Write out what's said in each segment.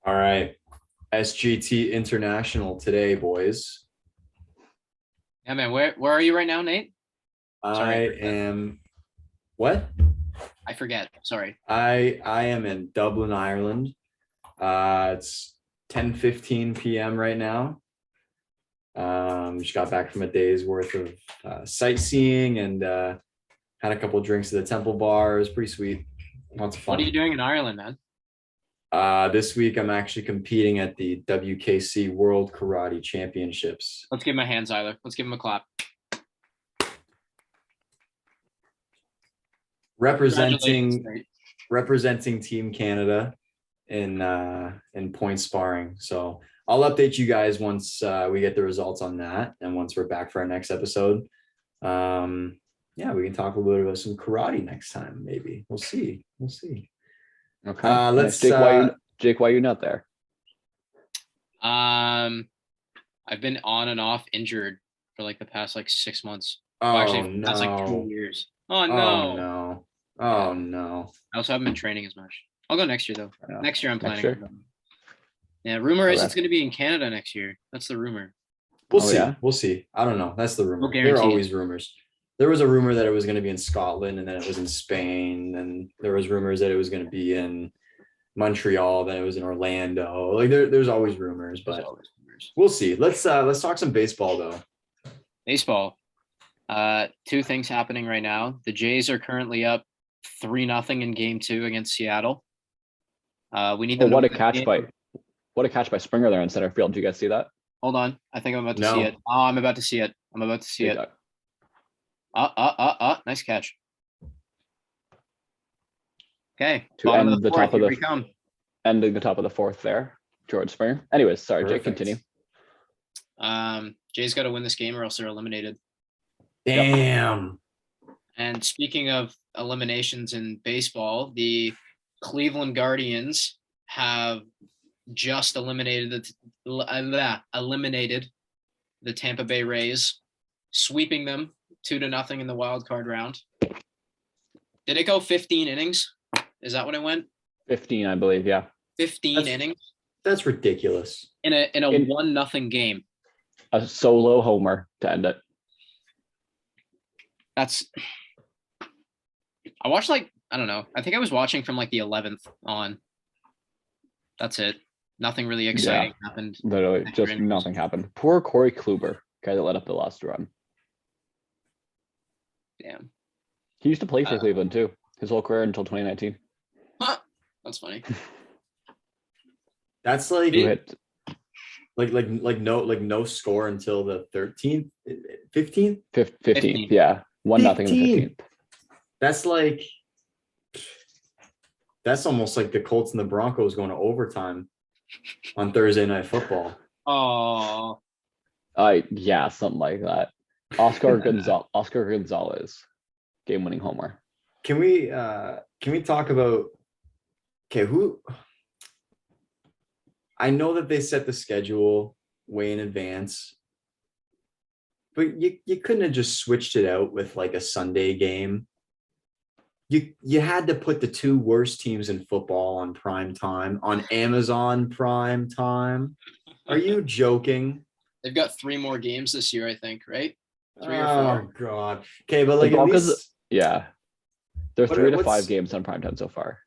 All right. SGT International today, boys. Yeah, man. Where are you right now, Nate? I Sorry, I forget. am what? I forget. Sorry. I am in Dublin, Ireland. It's 10:15 p.m. right now. Just got back from a day's worth of sightseeing and had a couple drinks at the Temple Bar. It was pretty sweet. Lots of What are fun. you doing in Ireland, man? This week I'm actually competing at the WKC World Karate Championships. Let's give him a hand, Zyler. Let's give him a clap. Congratulations, Representing Nate. representing Team Canada in point sparring. So I'll update you guys once we get the results on that, and once we're back for our next episode. Yeah, we can talk a little bit about some karate next time. Maybe we'll see. We'll see. Okay. Nice. Let's. Jake, why you not there? Um, I've been on and off injured for like the past 6 months. Well, Oh actually, that's like 2 no! years. Oh Oh no. no! Yeah. Oh no! I also haven't been training as much. I'll go next year though. Yeah. Next year I'm Next planning on year? going. Yeah, rumor is Okay. it's going to be in Canada next year. That's the rumor. We'll Oh, see. yeah? We'll see. I don't know. That's the No rumor. There are guarantee. always rumors. There was a rumor that it was going to be in Scotland, and then it was in Spain, and there was rumors that it was going to be in Montreal, then it was in Orlando. Like there's always rumors, There's but always rumors. we'll see. Let's talk some baseball though. Baseball. Two things happening right now. The Jays are currently up 3-0 in game 2 against Seattle. We need Oh, them to what a win the catch game. by Springer there in center field. Did you guys see that? Hold on. I think I'm about to No. see it. Oh, I'm about to see it. I'm about to see Big it. duck. Nice catch. Okay. To Bottom end of the the fourth, top of here the we come. Ending the top of the fourth there, George Springer. Anyways, sorry, Jake, Perfect. continue. Jay's got to win this game or else they're eliminated. Damn. And speaking of eliminations in baseball, the Cleveland Guardians have just eliminated the Tampa Bay Rays, sweeping them 2-0 in the wild card round. Did it go 15 innings? Is that what it went? 15, I believe. Yeah. 15 innings That's ridiculous. in a 1-0 game. A solo homer to end it. That's. I watched I don't know. I think I was watching from the 11th on. That's it. Nothing really exciting happened. Literally, just nothing happened. Poor Corey Kluber, guy that let up the last run. Damn. He used to play for Cleveland too, his whole career until 2019. That's funny. That's Who hit no score until the 13th, 15th. 15th? Yeah, 1-0 in the 15th. That's almost like the Colts and the Broncos going to overtime on Thursday Night Football. Oh. Yeah, something like that. Oscar Gonzalez, game-winning homer. Can we talk about who? I know that they set the schedule way in advance, but you couldn't have just switched it out with a Sunday game. You had to put the two worst teams in football on prime time, on Amazon Prime Time. Are you joking? They've got 3 more games this year, I think, right? 3 or 4. Oh God. Okay, but The at Broncos, least yeah, there's 3 to 5 what's- games on primetime so far.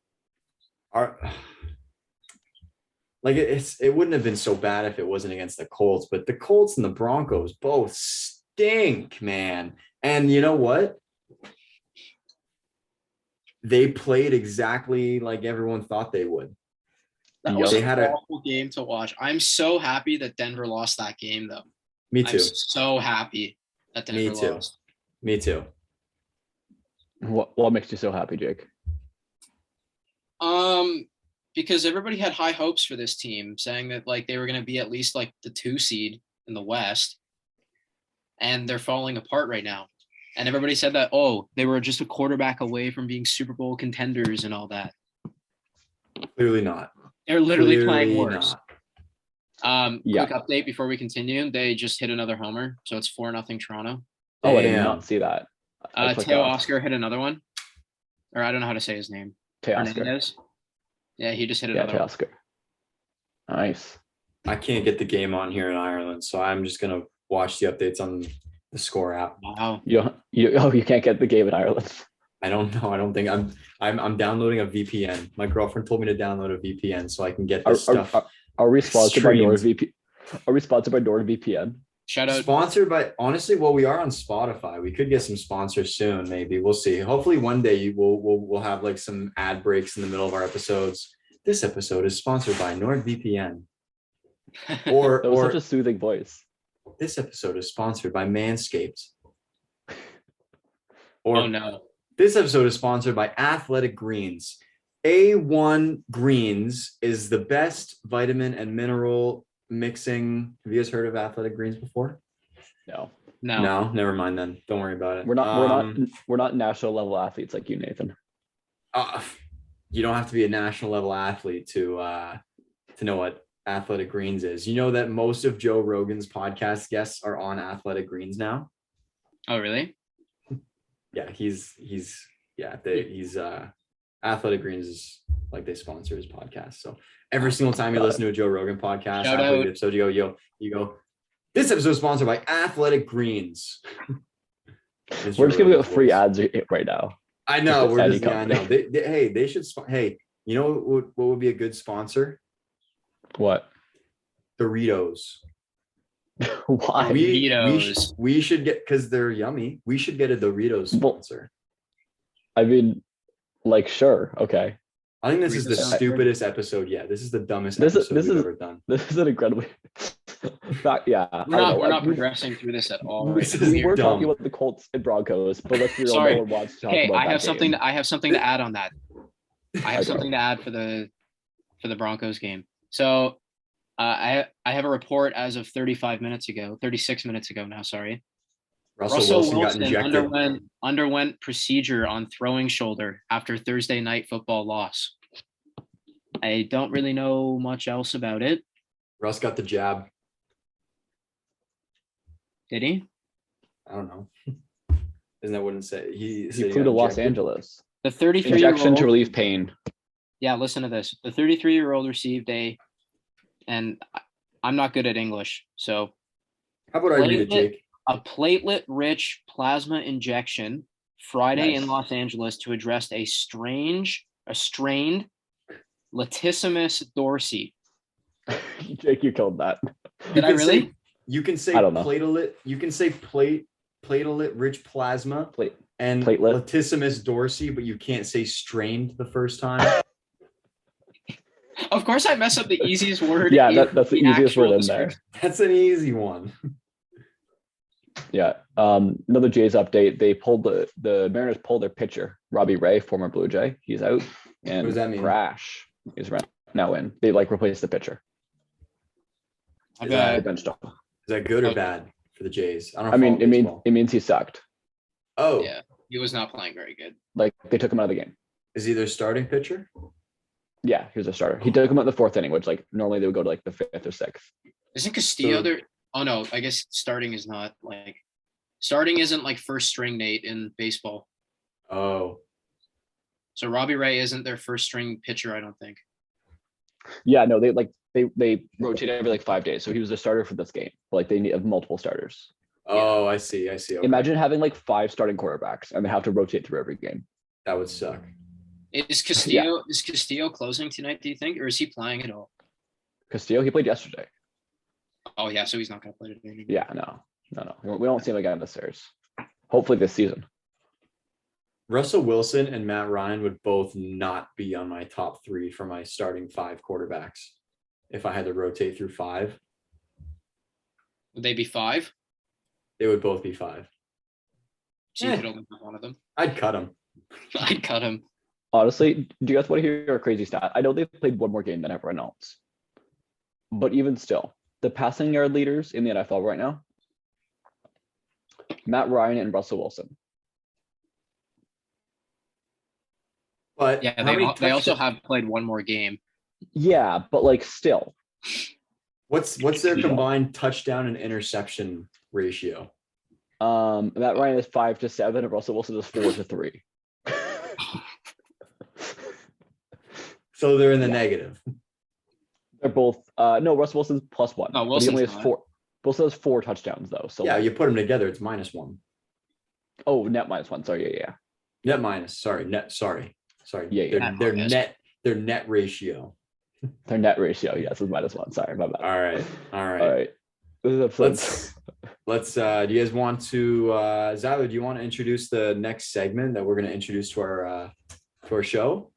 It wouldn't have been so bad if it wasn't against the Colts, but the Colts and the Broncos both stink, man. And you know what? They played exactly like everyone thought they would. That was They an had a awful game to watch. I'm so happy that Denver lost that game, though. Me too. I'm so happy that Denver Me too. lost. Me too. What makes you so happy, Jake? Because everybody had high hopes for this team, saying that they were going to be at least the 2 seed in the West, and they're falling apart right now. And everybody said that, they were just a quarterback away from being Super Bowl contenders and all that. Clearly not. They're literally playing worse. Yeah. Quick update before we continue. They just hit another homer, so it's 4-0 Toronto. Oh, I did Damn. not see that. Teo Oscar hit another one. Or I don't know how to say his name. Teoscar. Hernandez. Yeah, he just hit Yeah, another one. Teoscar. Nice. I can't get the game on here in Ireland, so I'm just gonna watch the updates on the Score app. Wow. You can't get the game in Ireland. I don't know. I don't think I'm downloading a VPN. My girlfriend told me to download a VPN so I can get this stuff. Are we sponsored by streamed. NordVPN? Are we sponsored by NordVPN? Shout out. Sponsored by, honestly, well, we are on Spotify. We could get some sponsors soon. Maybe we'll see. Hopefully, one day we'll have like some ad breaks in the middle of our episodes. This episode is sponsored by NordVPN. That was Or such a soothing voice. this episode is sponsored by Manscaped. Or Oh no. this episode is sponsored by Athletic Greens. A1 Greens is the best vitamin and mineral mixing. Have you guys heard of Athletic Greens before? No, No. No, never mind then. Don't worry about it. we're not national level athletes like you, Nathan. You don't have to be a national level athlete to know what Athletic Greens is. You know that most of Joe Rogan's podcast guests are on Athletic Greens now. Oh really? Yeah, he's Athletic Greens is like they sponsor his podcast. So every single time you listen to a Joe Rogan podcast, Shout halfway out. through the episode, you go, this episode is sponsored by Athletic Greens. It's We're Joe just giving Rogan's out free voice. ads right now. I know. With We're any just, yeah, I know. company. They should. Hey, you know what would be a good sponsor? What? Doritos. Why? Doritos. We should get, because they're yummy. We should get a Doritos Well, sponsor. I mean, like, sure, okay. I think this is the Doritos sounds stupidest episode yet. This is the dumbest This is- episode this we've is- ever done. This is an incredibly. Yeah, I don't know. We're not We- progressing through this at all right This now. is We were talking dumb. about the Colts and Broncos, but let's be real. Sorry. No one wants to talk Okay, about I that have something. game. I have something to add on that. I have Okay. something to add for the Broncos game. So, I have a report as of 36 minutes ago now. Sorry. Russell Wilson got injected. underwent procedure on throwing shoulder after Thursday night football loss. I don't really know much else about it. Russ got the jab. Did he? I don't know. Isn't that what it say? He He flew to Los Angeles. The Injection to 33-year-old. relieve pain. Yeah, listen to this. The 33-year-old received and I'm not good at English, so How about I read it, Jake? a platelet-rich plasma injection Friday in Nice. Los Angeles to address a strained latissimus dorsi. Jake, you killed that. Did I really? You can say I don't know. platelet. You can say platelet-rich plasma Plate. and Platelet. latissimus dorsi, but you can't say strained the first time. Of course, I mess up the easiest word. Yeah, in that's the easiest actual word in there. description. That's an easy one. Yeah. Another Jays update. They pulled the Mariners pulled their pitcher, Robbie Ray, former Blue Jay. He's out. And What does that mean? Crash is now in. They replaced the pitcher. I Is They bet. benched him. Is that good or Okay. bad for the Jays? I don't. I mean, follow it means baseball. it means he sucked. Oh, Yeah, he was not playing very good. Like they took him out of the game. is he their starting pitcher? Yeah, he was a starter. He took him out in the fourth inning, which like normally they would go to like the fifth or sixth. Isn't Castillo So- there? Oh no, I guess starting isn't like first string, Nate, in baseball. Oh, So Robbie Ray isn't their first string pitcher, I don't think. Yeah, no, they rotate every like 5 days. So he was a starter for this game. But, like they have multiple starters. oh, I see. Okay. Imagine having like 5 starting quarterbacks and they have to rotate through every game. That would suck. Is Castillo closing tonight, do you think? Or is he playing at all? Castillo, he played yesterday. Oh yeah, so he's not gonna play today anymore. Yeah, no. We don't see him again this series. Hopefully this season. Russell Wilson and Matt Ryan would both not be on my top 3 for my starting 5 quarterbacks if I had to rotate through 5. Would they be 5? They would both be 5. So you could only have one of them. I'd cut them. I'd cut him. Honestly, do you guys want to hear a crazy stat? I know they've played one more game than everyone else. But even still, the passing yard leaders in the NFL right now, Matt Ryan and Russell Wilson. But Yeah, how many they also touchdowns- have played one more game. Yeah, but like still. What's their Yeah. combined touchdown and interception ratio? Matt Ryan is 5-7 and Russell Wilson is 4-3. So they're in the Yeah. negative. They're both no, Russell Wilson's +1. No, But he Wilson's only has not. 4. Wilson has 4 touchdowns though. So Yeah, like, you put them together, it's -1. oh, net -1. Sorry, yeah. Net minus. Sorry, net. Sorry. Yeah, yeah. Their Net minus. net. Their net ratio. Their net ratio, yes, is -1. Sorry, my bad. All right. All right. All right. This is episode. Let's do you guys want to Zyler, do you want to introduce the next segment that we're going to introduce to our show?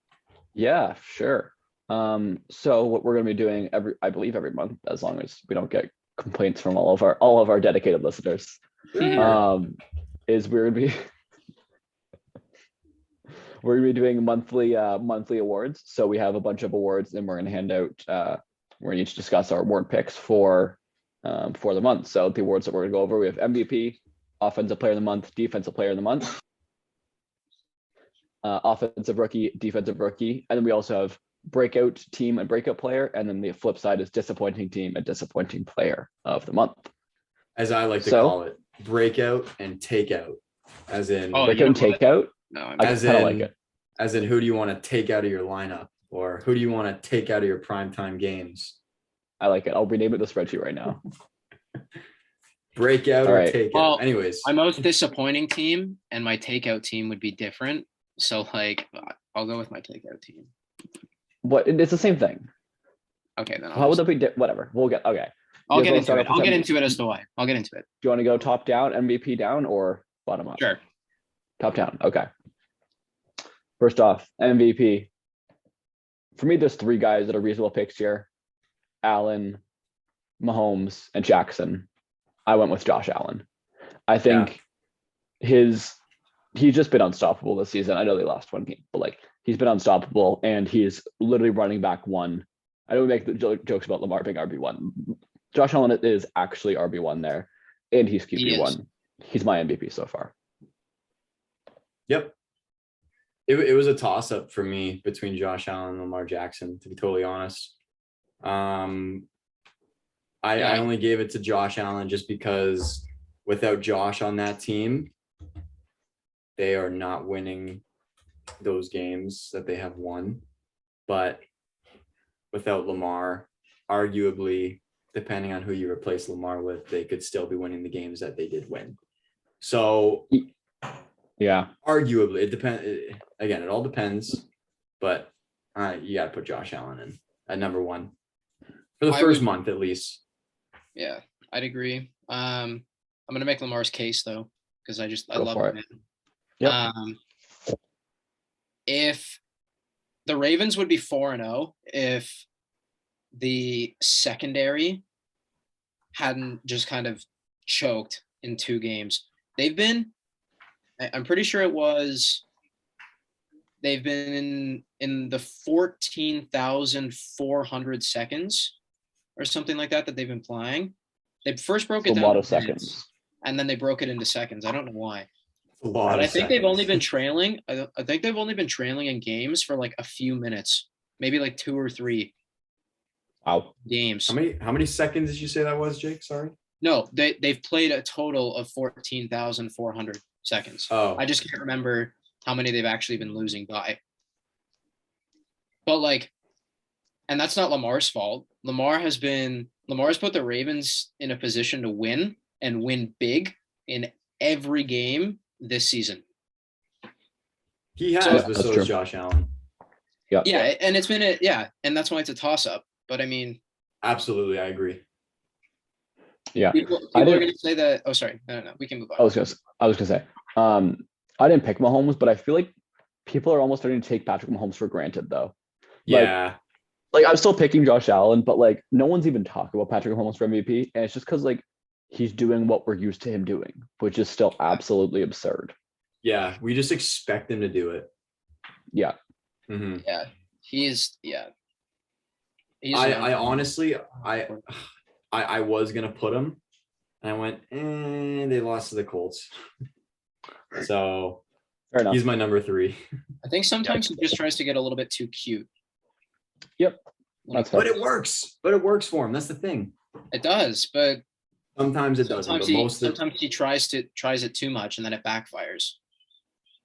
Yeah, sure. So what we're gonna be doing I believe every month, as long as we don't get complaints from all of our dedicated listeners, is we're gonna be doing monthly awards. So we have a bunch of awards, and we're gonna hand out. We're gonna each discuss our award picks for the month. So the awards that we're gonna go over, we have MVP, Offensive Player of the Month, Defensive Player of the Month, Offensive Rookie, Defensive Rookie, and then we also have Breakout Team and Breakout Player, and then the flip side is Disappointing Team and Disappointing Player of the Month. As I like to call it, breakout and takeout. As in Breakout and Takeout. No, I as kind of in like it. as in who do you want to take out of your lineup, or who do you want to take out of your primetime games? I like it. I'll rename it the spreadsheet right now. Breakout All or right. takeout. Well, Anyways, my most disappointing team and my takeout team would be different. So like, I'll go with my takeout team. What? It's the same thing. Okay, then How would that be? Whatever. We'll get. Okay. I'll You get guys wanna into start it. off I'll with get them? into it as to why. I'll get into it. Do you want to go top down, MVP down, or bottom up? Sure. Top down. Okay. First off, MVP. For me, there's 3 guys that are reasonable picks here: Allen, Mahomes, and Jackson. I went with Josh Allen. I think he's just been unstoppable this season. I know they lost 1 game, but like, he's been unstoppable, and he's literally running back 1. I know we make the jokes about Lamar being RB1. Josh Allen is actually RB1 there, and he's QB1. He's my MVP so far. yep. It was a toss-up for me between Josh Allen and Lamar Jackson, to be totally honest. I only gave it to Josh Allen just because without Josh on that team, they are not winning those games that they have won. But without Lamar, arguably, depending on who you replace Lamar with, they could still be winning the games that they did win. So Yeah. arguably, it depends. Again, it all depends, but you got to put Josh Allen in at number 1 for the first month at least. Yeah, I'd agree. I'm gonna make Lamar's case though, because I love for him. it. Man. Yep. If the Ravens would be 4-0 if the secondary hadn't just kind of choked in 2 games. I'm pretty sure they've been in the 14,400 seconds or something like that they've been playing. They first broke it down. A lot of to minutes, seconds. and then they broke it into seconds. I don't know why. A lot But of I think they've seconds. only been trailing. I think they've only been trailing in games for like a few minutes, maybe like 2 or 3 Wow. games. How many seconds did you say that was, Jake? Sorry. No, they've played a total of 14,400 seconds. Oh, I just can't remember how many they've actually been losing by. But like, and that's not Lamar's fault. Lamar's put the Ravens in a position to win and win big in every game this season. he has, So- but That's so true. is Josh Allen. Yeah, and it's been and that's why it's a toss-up. But I mean, Absolutely, I agree. Yeah. people I are didn't- going to say that. Oh, sorry, no, we can move on. I was gonna say, I didn't pick Mahomes, but I feel like people are almost starting to take Patrick Mahomes for granted, though. Yeah, Like, I'm still picking Josh Allen, but like, no one's even talking about Patrick Mahomes for MVP, and it's just because like he's doing what we're used to him doing, which is still absolutely absurd. yeah. We just expect him to do it. Yeah. Mhm. Yeah, he's I honestly, I was gonna put him, and I went, they lost to the Colts. So Fair enough. he's my number 3. I think sometimes he just tries to get a little bit too cute. Yep. Like, That's fair. But it works. But it works for him. That's the thing. it does, but Sometimes it doesn't. sometimes But most of sometimes he tries it too much and then it backfires.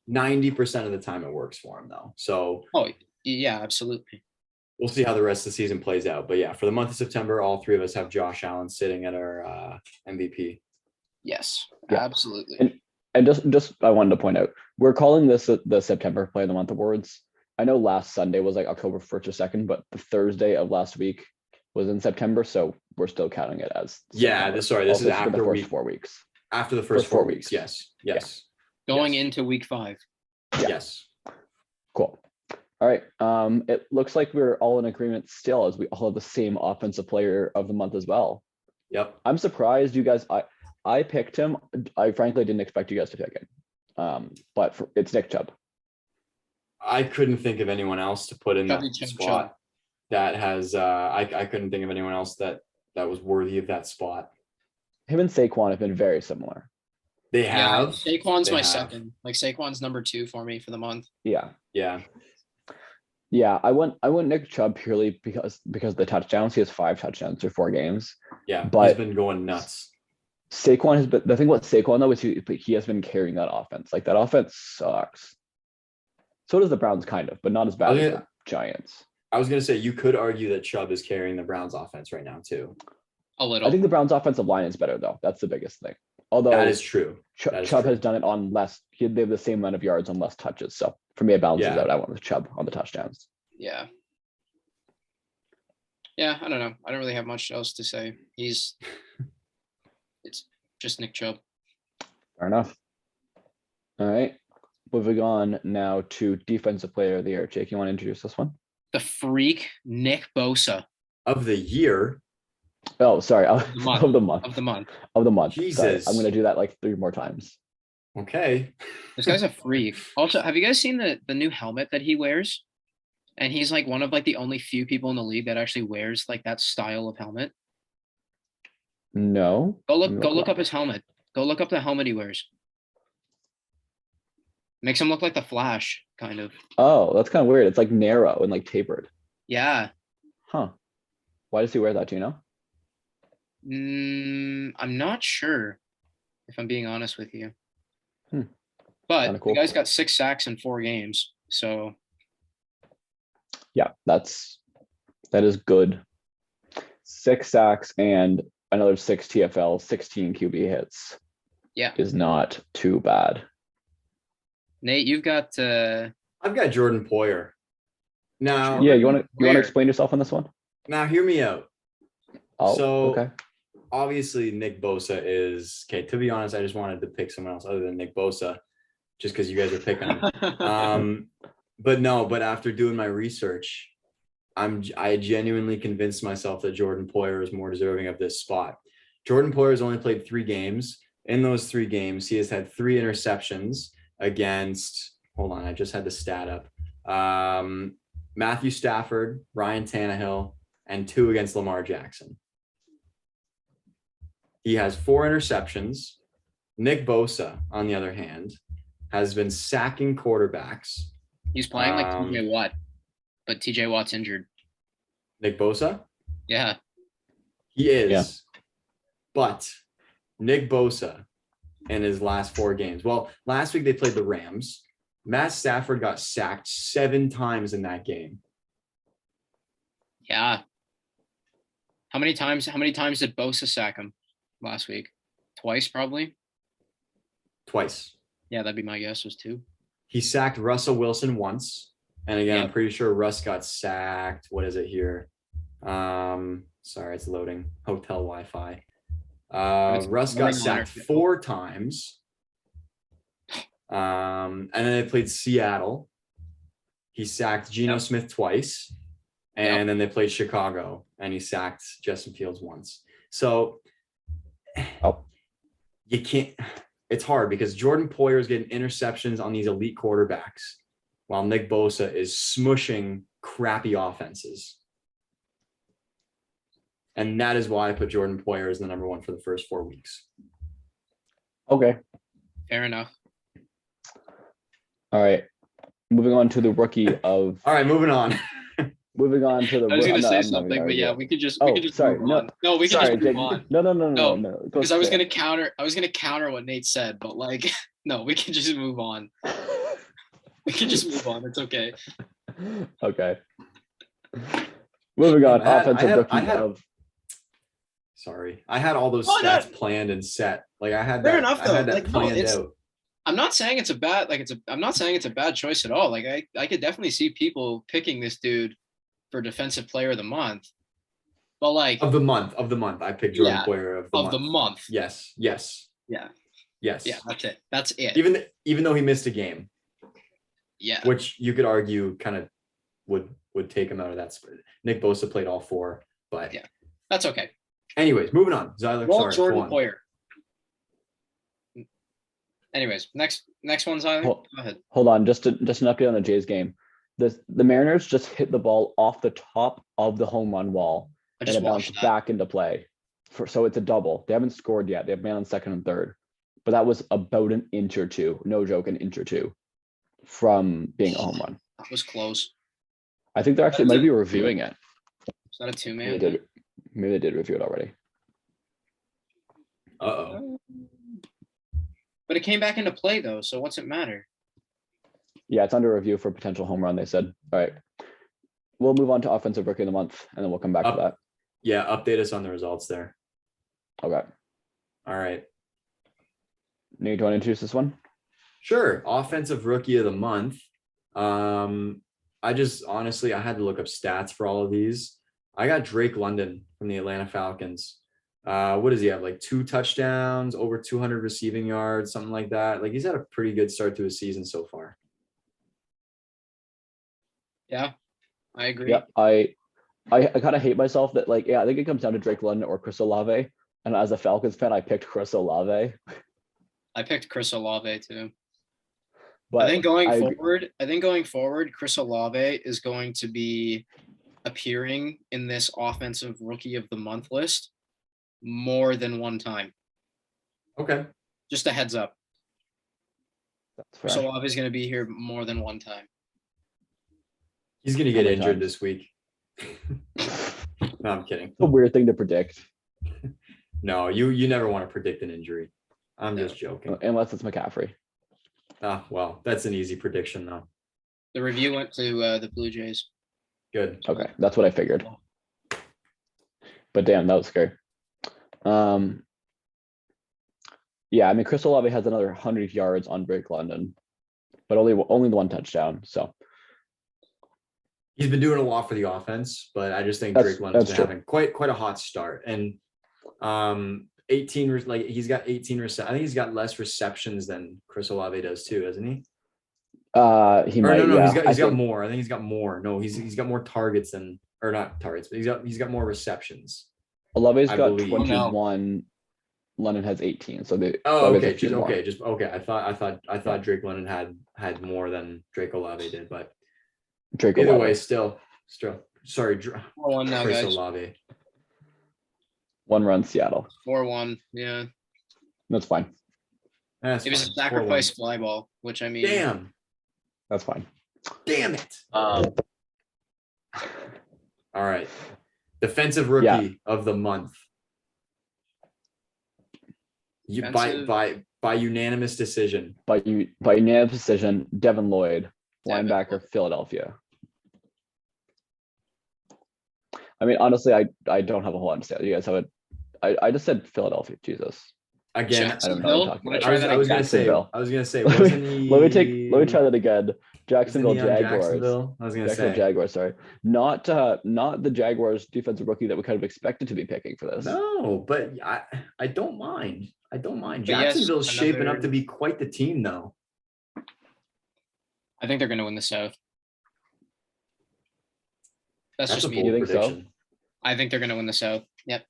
90% of the time it works for him though. So Oh yeah, absolutely. we'll see how the rest of the season plays out. But yeah, for the month of September, all three of us have Josh Allen sitting at our MVP. Yes, Yeah. absolutely. And just I wanted to point out, we're calling this the September Player of the Month awards. I know last Sunday was like October 1st or 2nd, but the Thursday of last week was in September, so we're still counting it as September. This is Also for after the first 4 weeks. After the first 4 weeks. Yes. Going Yes. into week 5. Yeah. Yes. Cool. All right. It looks like we're all in agreement still, as we all have the same offensive player of the month as well. Yep. I'm surprised you guys. I picked him. I frankly didn't expect you guys to pick him. But it's Nick Chubb. I couldn't think of anyone else to put in that Chubby Chub spot Chub. that has I couldn't think of anyone else that was worthy of that spot. Him and Saquon have been very similar. They Yeah, have. Saquon's They my have. second. Like Saquon's number 2 for me for the month. Yeah. Yeah. Yeah, I went Nick Chubb purely because of the touchdowns. He has 5 touchdowns through 4 games. Yeah. But he's been going nuts. Saquon has been, the thing about Saquon though is he has been carrying that offense. Like that offense sucks. So does the Browns kind of, but not as bad as the Giants. I was gonna say you could argue that Chubb is carrying the Browns offense right now too. A little. I think the Browns offensive line is better though. That's the biggest thing. Although That is true. Chubb true. has done it on less. They have the same amount of yards on less touches. So for me, it balances Yeah. out. I went with Chubb on the touchdowns. Yeah. Yeah, I don't know. I don't really have much else to say. It's just Nick Chubb. Fair enough. All right. Moving on now to defensive player of the year. Jake, you want to introduce this one? The freak Nick Bosa Of the year. Oh, sorry. the month. Of the month. of the month. Of the month. Jesus. Sorry, I'm going to do that like 3 more times. Okay. This guy's a freak. Also, have you guys seen the new helmet that he wears? And he's like one of like the only few people in the league that actually wears like that style of helmet. No. Go look up his helmet. Go look up the helmet he wears. Makes him look like the Flash, kind of. Oh, that's kind of weird. It's like narrow and like tapered. Yeah. Huh. Why does he wear that? Do you know? I'm not sure, if I'm being honest with you. But Kinda cool. the guy's got 6 sacks in 4 games. So Yeah, that is good. 6 sacks and another 6 TFL, 16 QB hits. Yeah. Is not too bad. Nate, you've got I've got Jordan Poyer. Now, Yeah, you want to Weird. explain yourself on this one? now hear me out. Oh, So- okay. Obviously, Nick Bosa is okay. To be honest, I just wanted to pick someone else other than Nick Bosa, just because you guys are picking him. But after doing my research, I genuinely convinced myself that Jordan Poyer is more deserving of this spot. Jordan Poyer has only played 3 games. In those 3 games, he has had 3 interceptions against. Hold on, I just had the stat up. Matthew Stafford, Ryan Tannehill, and 2 against Lamar Jackson. He has 4 interceptions. Nick Bosa, on the other hand, has been sacking quarterbacks. He's playing like TJ Watt, but TJ Watt's injured. Nick Bosa? Yeah. He is. Yeah. But Nick Bosa in his last 4 games. Well, last week they played the Rams. Matt Stafford got sacked 7 times in that game. Yeah. How many times did Bosa sack him last week? Twice, probably. Twice. Yeah, that'd be my guess, was 2. He sacked Russell Wilson once. And again, Yeah. I'm pretty sure Russ got sacked. What is it here? Sorry, it's loading. Hotel Wi-Fi. Russ got sacked 4 times. And then they played Seattle. He sacked Geno Smith twice. And then they played Chicago, and he sacked Justin Fields once. So you can't. It's hard because Jordan Poyer is getting interceptions on these elite quarterbacks, while Nick Bosa is smushing crappy offenses. And that is why I put Jordan Poyer as the number 1 for the first 4 weeks. Okay. Fair enough. All right. Moving on to the rookie of. All right, moving on. Moving on to the. I was going to say I'm not something, gonna but yeah, argue. we could just sorry, move on. No, we can Sorry, just move Jake. on. No. Because I was going to counter what Nate said, but like, no, we can just move on. We can just move on. It's okay. Okay. Moving on, I had- I offensive had- rookie I had- of. Sorry, I had all those Oh, no. stats planned and set. Like I had Fair that. enough, I had though. that Like, no, planned it's- out. I'm not saying it's a bad I'm not saying it's a bad choice at all. Like I could definitely see people picking this dude for defensive player of the month. But like Of the month. I picked Jordan Yeah, Poyer of the of month. the month. Yes. Yeah. Yes. Yeah, that's it. That's it. Even though he missed a game, Yeah. which you could argue kind of would take him out of that split. Nick Bosa played all four, but Yeah. That's okay. anyways, moving on. Zyler, Roll sorry, Jordan go on. Poyer. Anyways, next one, Zyler. Hold- Go ahead. Hold on, just an update on the Jays game. The Mariners just hit the ball off the top of the home run wall I and just it watched bounced that. back into play. So it's a double. They haven't scored yet. They have man on second and third, but that was about an inch or two. No joke, an inch or two from being a home run. That was close. I think they're actually might be reviewing it. Is that a Maybe two-man? they did. Maybe they did review it already. Uh-oh. But it came back into play though, so what's it matter? Yeah, it's under review for potential home run. They said. All right, we'll move on to offensive rookie of the month, and then we'll come back to that. Yeah, update us on the results there. Okay. All right. Need to introduce this one? Sure. Offensive rookie of the month. I just honestly I had to look up stats for all of these. I got Drake London from the Atlanta Falcons. What does he have? Like 2 touchdowns, over 200 receiving yards, something like that. Like he's had a pretty good start to his season so far. Yeah, I agree. Yeah, I kind of hate myself that I think it comes down to Drake London or Chris Olave. And as a Falcons fan, I picked Chris Olave. I picked Chris Olave too. But I think going I agree. forward, Chris Olave is going to be appearing in this offensive rookie of the month list more than one time. Okay. Just a heads up. That's Chris fair. Olave is going to be here more than one time. He's gonna How get many injured times? this week. No, I'm kidding. A weird thing to predict, No, you never want to predict an injury. I'm No. just joking. unless it's McCaffrey. Ah, well, that's an easy prediction though. The review went to the Blue Jays. Good. Okay, that's what I figured. But damn, that was scary. Yeah, I mean, Chris Olave has another 100 yards on Drake London, but only the one touchdown. So He's been doing a lot for the offense, but I just think That's- Drake London's that's been true. having quite a hot start. And 18 like he's got 18 I think he's got less receptions than Chris Olave does too, doesn't he? he Or might. no, Yeah, he's I got think- more. I think he's got more. No, he's got more targets than, or not targets, but he's got more receptions. Olave's I got believe. 21. London has 18. So they. Oh, Olave's okay, a few more. okay. I thought Drake London had more than Drake Olave did, but Drake either Olave. way, still, sorry, 4-1 now, Chris guys. Olave. 1 run Seattle. 4-1. Yeah. That's fine. That's It was a fine. 4-1. sacrifice fly ball, which I mean. That's fine. Damn it. Um, All right. Defensive rookie Yeah. of the month. Defensive- By unanimous decision. by unanimous decision, Devin Lloyd, Devin linebacker, Philadelphia. I mean, honestly, I don't have a whole lot to say. You guys have it. I just said Philadelphia. Jesus. Again, I don't know what I'm Jacksonville. talking Wanna about. try that I was gonna Jacksonville. say, Let me- wasn't he? Let me try that again. wasn't Jacksonville he on Jaguars. Jacksonville? I was gonna Jacksonville say. Jaguars. Sorry, not the Jaguars defensive rookie that we kind of expected to be picking for this. No, but I don't mind. I don't mind. But yes, Jacksonville's shaping up another- to be quite the team, though. I think they're going to win the South. That's That's just a me. bold You think so? prediction. I think they're going to win the South. Yep.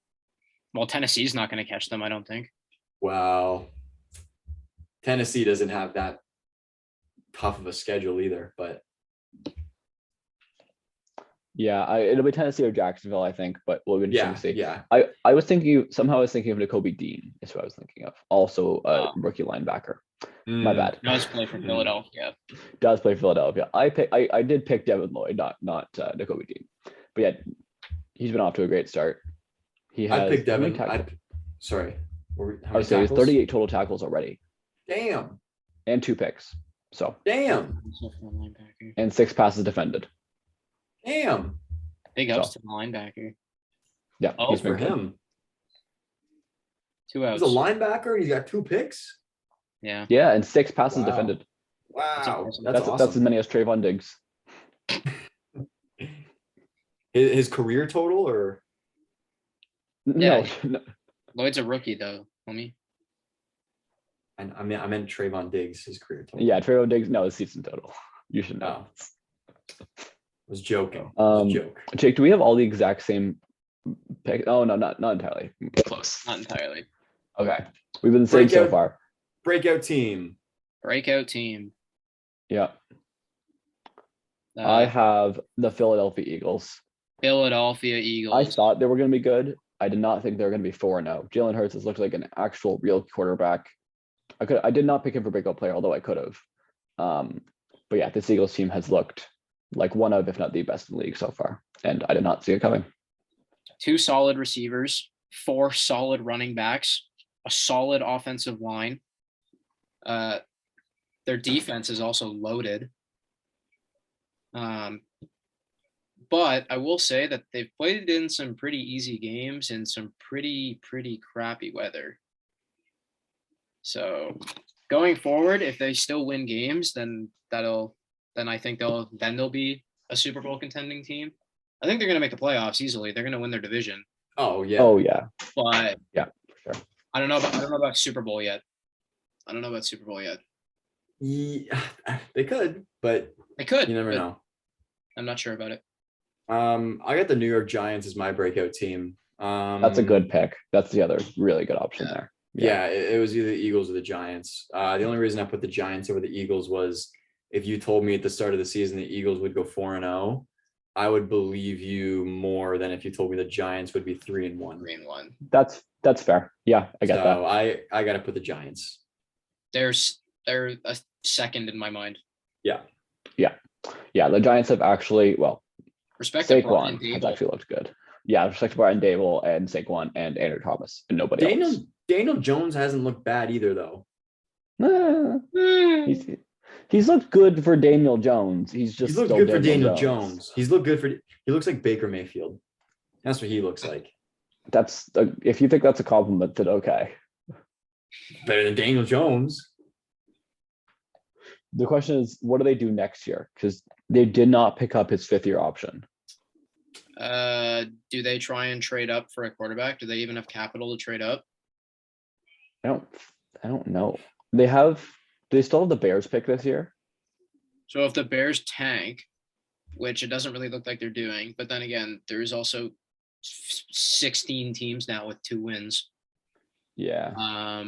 Well, Tennessee's not going to catch them, I don't think. Well, Tennessee doesn't have that tough of a schedule either, but Yeah, it'll be Tennessee or Jacksonville, I think, but we'll be interesting yeah, to see. I was thinking somehow I was thinking of Nakobe Dean is what I was thinking of. Also a Oh. rookie linebacker. My Mm, bad. Does play for Philadelphia. Does play Philadelphia. I did pick Devin Lloyd, not Nakobe Dean. But yeah, he's been off to a great start. He has I picked how many Devin. tackles? Sorry. How I many would say he has tackles? 38 total tackles already Damn. and 2 picks. So Damn. and 6 passes defended. Damn. Big ups So. to the linebacker. Yeah, Oh, he's For been good. him, 2 he's a outs. linebacker and he's got 2 picks. Yeah. Yeah, and 6 passes Wow. defended. Wow, awesome. that's That's awesome. as many as Trayvon Diggs. His career total, or No, Lloyd's a rookie though, homie. I meant Trayvon Diggs, his career total. yeah, Trayvon Diggs. No, his season total. You should know. Oh. Was joking. It was a joke. Jake, do we have all the exact same pick? Oh no, not entirely. Close. Not entirely. Okay, we've been the same so Breakout- far. Breakout team. Breakout team. Yeah, I have the Philadelphia Eagles. Philadelphia I Eagles. thought they were going to be good. I did not think they were going to be 4-0. Jalen Hurts has looked like an actual real quarterback. I did not pick him for breakout player, although I could have. But yeah, this Eagles team has looked like one of, if not the best in the league so far, and I did not see it coming. 2 solid receivers, 4 solid running backs, a solid offensive line. Their defense is also loaded. But I will say that they've played in some pretty easy games in some pretty crappy weather. So going forward, if they still win games, then I think they'll be a Super Bowl contending team. I think they're going to make the playoffs easily. They're going to win their division. Oh yeah. Oh yeah. But yeah, for sure. I don't know about Super Bowl yet. Yeah, they could, but They could. you never know. I'm not sure about it. I got the New York Giants as my breakout team. That's a good pick. That's the other really good option there. Yeah, it was either the Eagles or the Giants. The only reason I put the Giants over the Eagles was if you told me at the start of the season the Eagles would go 4-0, I would believe you more than if you told me the Giants would be 3-1. 3-1. That's fair. Yeah, I get that. I got to put the Giants. They're a second in my mind. Yeah. The Giants have actually, well, Respect to Saquon Brian has Dable. actually looked good. Yeah, respect to Brian Dable and Saquon and Andrew Thomas and nobody else. Daniel Jones hasn't looked bad either, though. He's looked good for Daniel Jones. He's looked good for Daniel Jones. He looks like Baker Mayfield. That's what he looks like. If you think that's a compliment, then okay. Better than Daniel Jones. The question is, what do they do next year? Because they did not pick up his 5th-year option. Do they try and trade up for a quarterback? Do they even have capital to trade up? I don't know. Do they still have the Bears pick this year? So if the Bears tank, which it doesn't really look like they're doing, but then again, there's also 16 teams now with 2 wins. Yeah.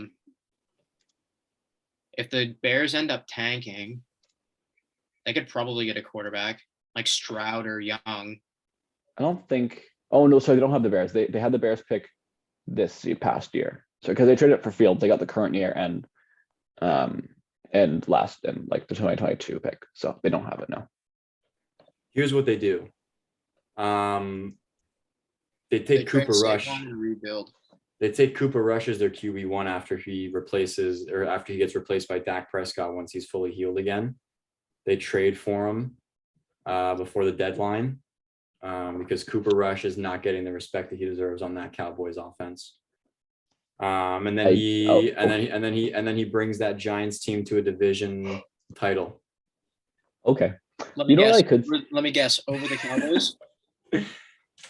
If the Bears end up tanking, they could probably get a quarterback like Stroud or Young. I don't think. Oh no, sorry, they don't have the Bears. They had the Bears pick this past year. So because they traded it for Fields, they got the current year and like the 2022 pick. So they don't have it now. Here's what they do. They take Cooper Rush. And rebuild. They take Cooper Rush as their QB1 after he gets replaced by Dak Prescott once he's fully healed again. They trade for him before the deadline because Cooper Rush is not getting the respect that he deserves on that Cowboys offense. And then he brings that Giants team to a division title. Okay. Let me guess. Over the Cowboys?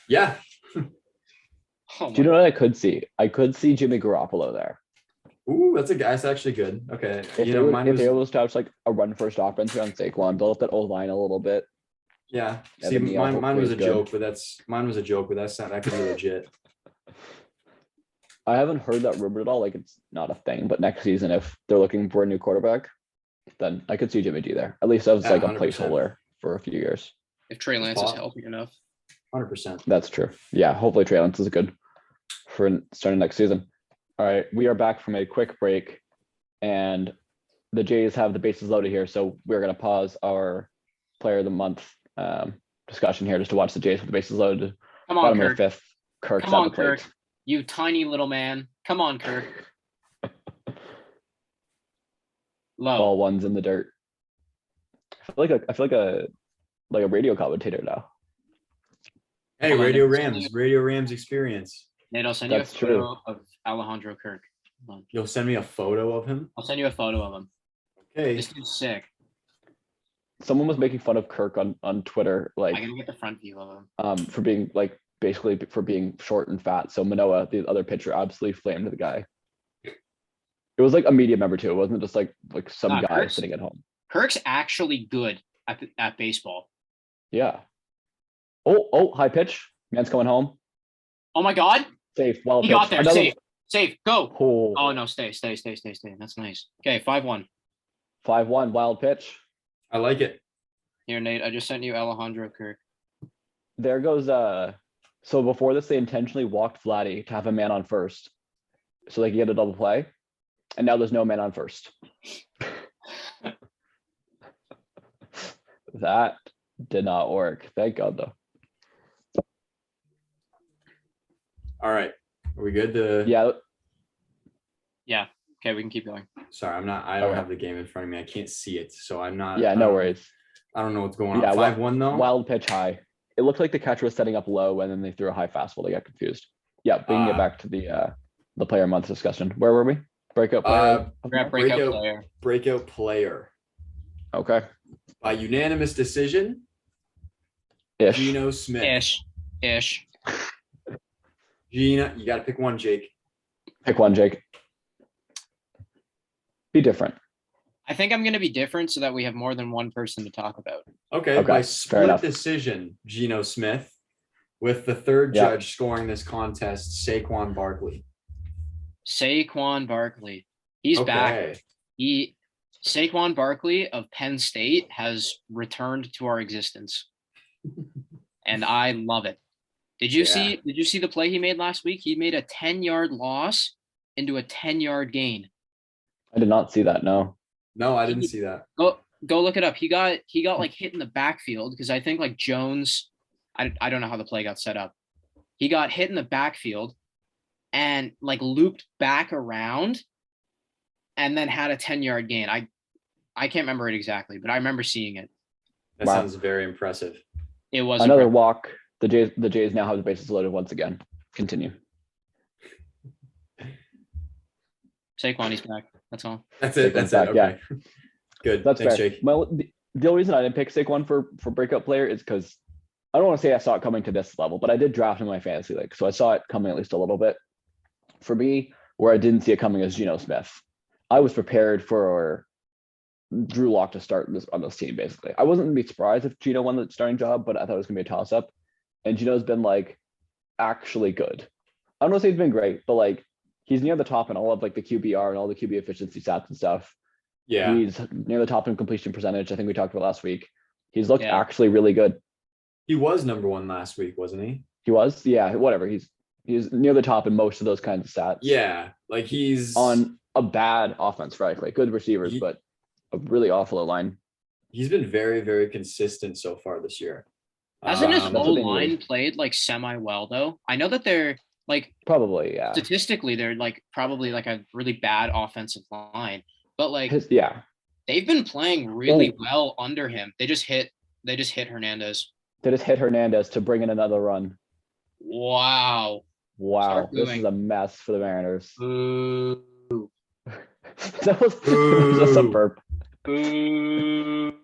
Yeah. Oh Do you know what I could see? I could see Jimmy Garoppolo there. Ooh, that's actually good. Okay. If they were able to establish like a run first offense on Saquon, build up that old line a little bit. Yeah. See, mine was a joke, but that could be legit. I haven't heard that rumored at all. Like it's not a thing, but next season, if they're looking for a new quarterback, then I could see Jimmy G there. At least as like a 100%. Placeholder for a few years. If Trey Lance is healthy enough. 100%. That's true. Yeah, hopefully Trey Lance is good for starting next season. All right, we are back from a quick break, and the Jays have the bases loaded here, so we're going to pause our Player of the Month discussion here just to watch the Jays with the bases loaded. Come on, Kirk. 5th. Kirk's Come on, at the plate. Kirk. You tiny little man. Come on, Kirk. Low. Ball one's in the dirt. I feel like a radio commentator now. Hey, Hold on, Radio Nate, I'll send Rams, Radio Rams experience. Nate, I'll send you a That's true. photo of Alejandro Kirk. Hold on. You'll send me a photo of him. I'll send you a photo of him. Okay. This dude's sick. Someone was making fun of Kirk on Twitter, I like gotta get the front view of him. for being like basically for being short and fat. So Manoa, the other pitcher, absolutely flamed the guy. It was like a media member too. It wasn't just like some Nah, guy Kirk's- sitting at home. Kirk's actually good at baseball. Yeah. Oh, high pitch. Man's coming home. Oh my God, Safe. Wild he pitch. got there. Another- Safe. Go. Oh, Oh no, stay. That's nice. Okay, 5-1. 5-1 wild pitch. I like it. Here, Nate. I just sent you Alejandro Kirk. There goes so before this they intentionally walked Vladdy to have a man on first so they could get a double play. And now there's no man on first. That did not work. Thank God though. All right. Are we good to? Yeah, Okay, we can keep going. Sorry, I don't Okay. have the game in front of me. I can't see it. So I'm not. yeah, no worries. I don't know what's going on. Yeah, 5-1 though. Wild pitch high. It looked like the catcher was setting up low and then they threw a high fastball. They got confused. Yeah, we can get back to the player month discussion. Where were we? Breakout player. We're at breakout Breakout- player. Breakout player Okay. by unanimous decision. Ish. Geno Smith. Ish. Gina, you got to pick one, Jake. Pick one, Jake. Be different. I think I'm gonna be different so that we have more than one person to talk about. Okay, Okay, by fair split enough. decision, Geno Smith, with the third Yeah. judge scoring this contest, Saquon Barkley. Saquon Barkley. He's back. Saquon Barkley of Penn State has returned to our existence. And I love it. Did you see the play he made last week? He made a 10-yard loss into a 10-yard gain. I did not see that. No. No, I didn't see that. Go look it up. He got like hit in the backfield because I think like Jones, I don't know how the play got set up. He got hit in the backfield and like looped back around and then had a 10-yard gain. I can't remember it exactly, but I remember seeing it. That Wow. sounds very impressive. It was Another impressive. walk. The Jays now have the bases loaded once again. Continue. Saquon, he's back. That's all. That's it. That's Saquon's it. back, Okay. Good. That's Thanks, fair. Jake. Well, the only reason I didn't pick Saquon for breakout player is because I don't want to say I saw it coming to this level, but I did draft in my fantasy league, so I saw it coming at least a little bit. For me, where I didn't see it coming is Geno Smith. I was prepared for Drew Lock to start on this team. Basically, I wasn't gonna be surprised if Geno won the starting job, but I thought it was gonna be a toss up. And Geno's been like actually good. I don't want to say he's been great, but like he's near the top in all of like the QBR and all the QB efficiency stats and stuff. Yeah. He's near the top in completion percentage. I think we talked about last week. He's looked Yeah. actually really good. He was number one last week, wasn't he? He was, yeah, whatever. He's near the top in most of those kinds of stats. Yeah. Like he's On a bad offense, frankly. Good receivers, but a really awful line. he's been very, very consistent so far this year. Hasn't his that's what O they line need. played like semi well though? I know that they're like Probably, yeah. statistically they're like probably like a really bad offensive line, but like Yeah. they've been playing really Oh. well under him. They just hit Hernandez. They just hit Hernandez to bring in another run. Wow. Wow. Start This booing. is a mess for the Mariners. Boo. that was just a Boo. burp. Boo.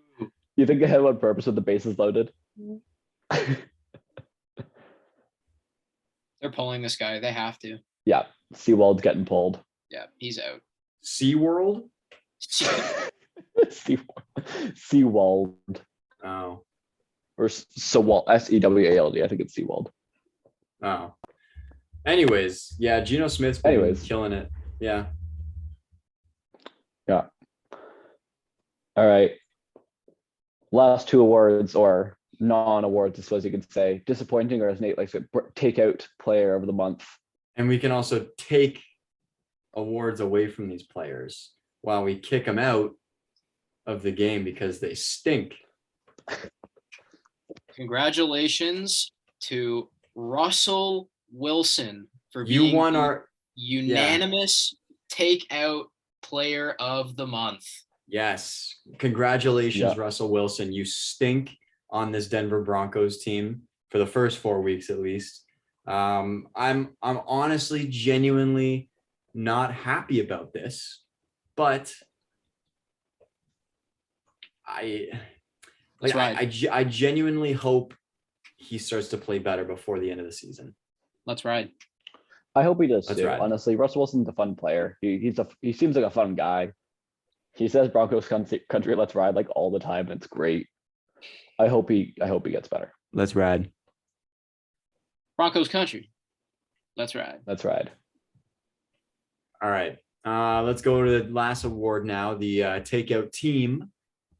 You think they had on purpose with the bases loaded? They're pulling this guy. They have to. Yeah. Seawald's getting pulled. Yeah, he's out. SeaWorld? Seawald. Oh. Or Sewald. Sewald. I think it's Seawald. Oh. Anyways, yeah, Geno Smith's been Anyways. killing it. Yeah. Yeah. All right. Last two awards or non-awards, I suppose you could say. Disappointing, or as Nate likes to take out player of the month. And we can also take awards away from these players while we kick them out of the game because they stink. Congratulations to Russell Wilson for You being won the our unanimous takeout player of the month. yes. Congratulations, Yeah. Russell Wilson. You stink on this Denver Broncos team. for the first 4 weeks at least. I'm honestly genuinely not happy about this, but Let's ride. I genuinely hope he starts to play better before the end of the season. Let's ride. I hope he does That's too. right. Honestly, Russell Wilson's a fun player. He seems like a fun guy. He says Broncos country, let's ride like all the time. It's great. I hope he gets better. Let's ride. Broncos country. Let's ride. Let's ride. All right. Let's go to the last award now, the takeout team.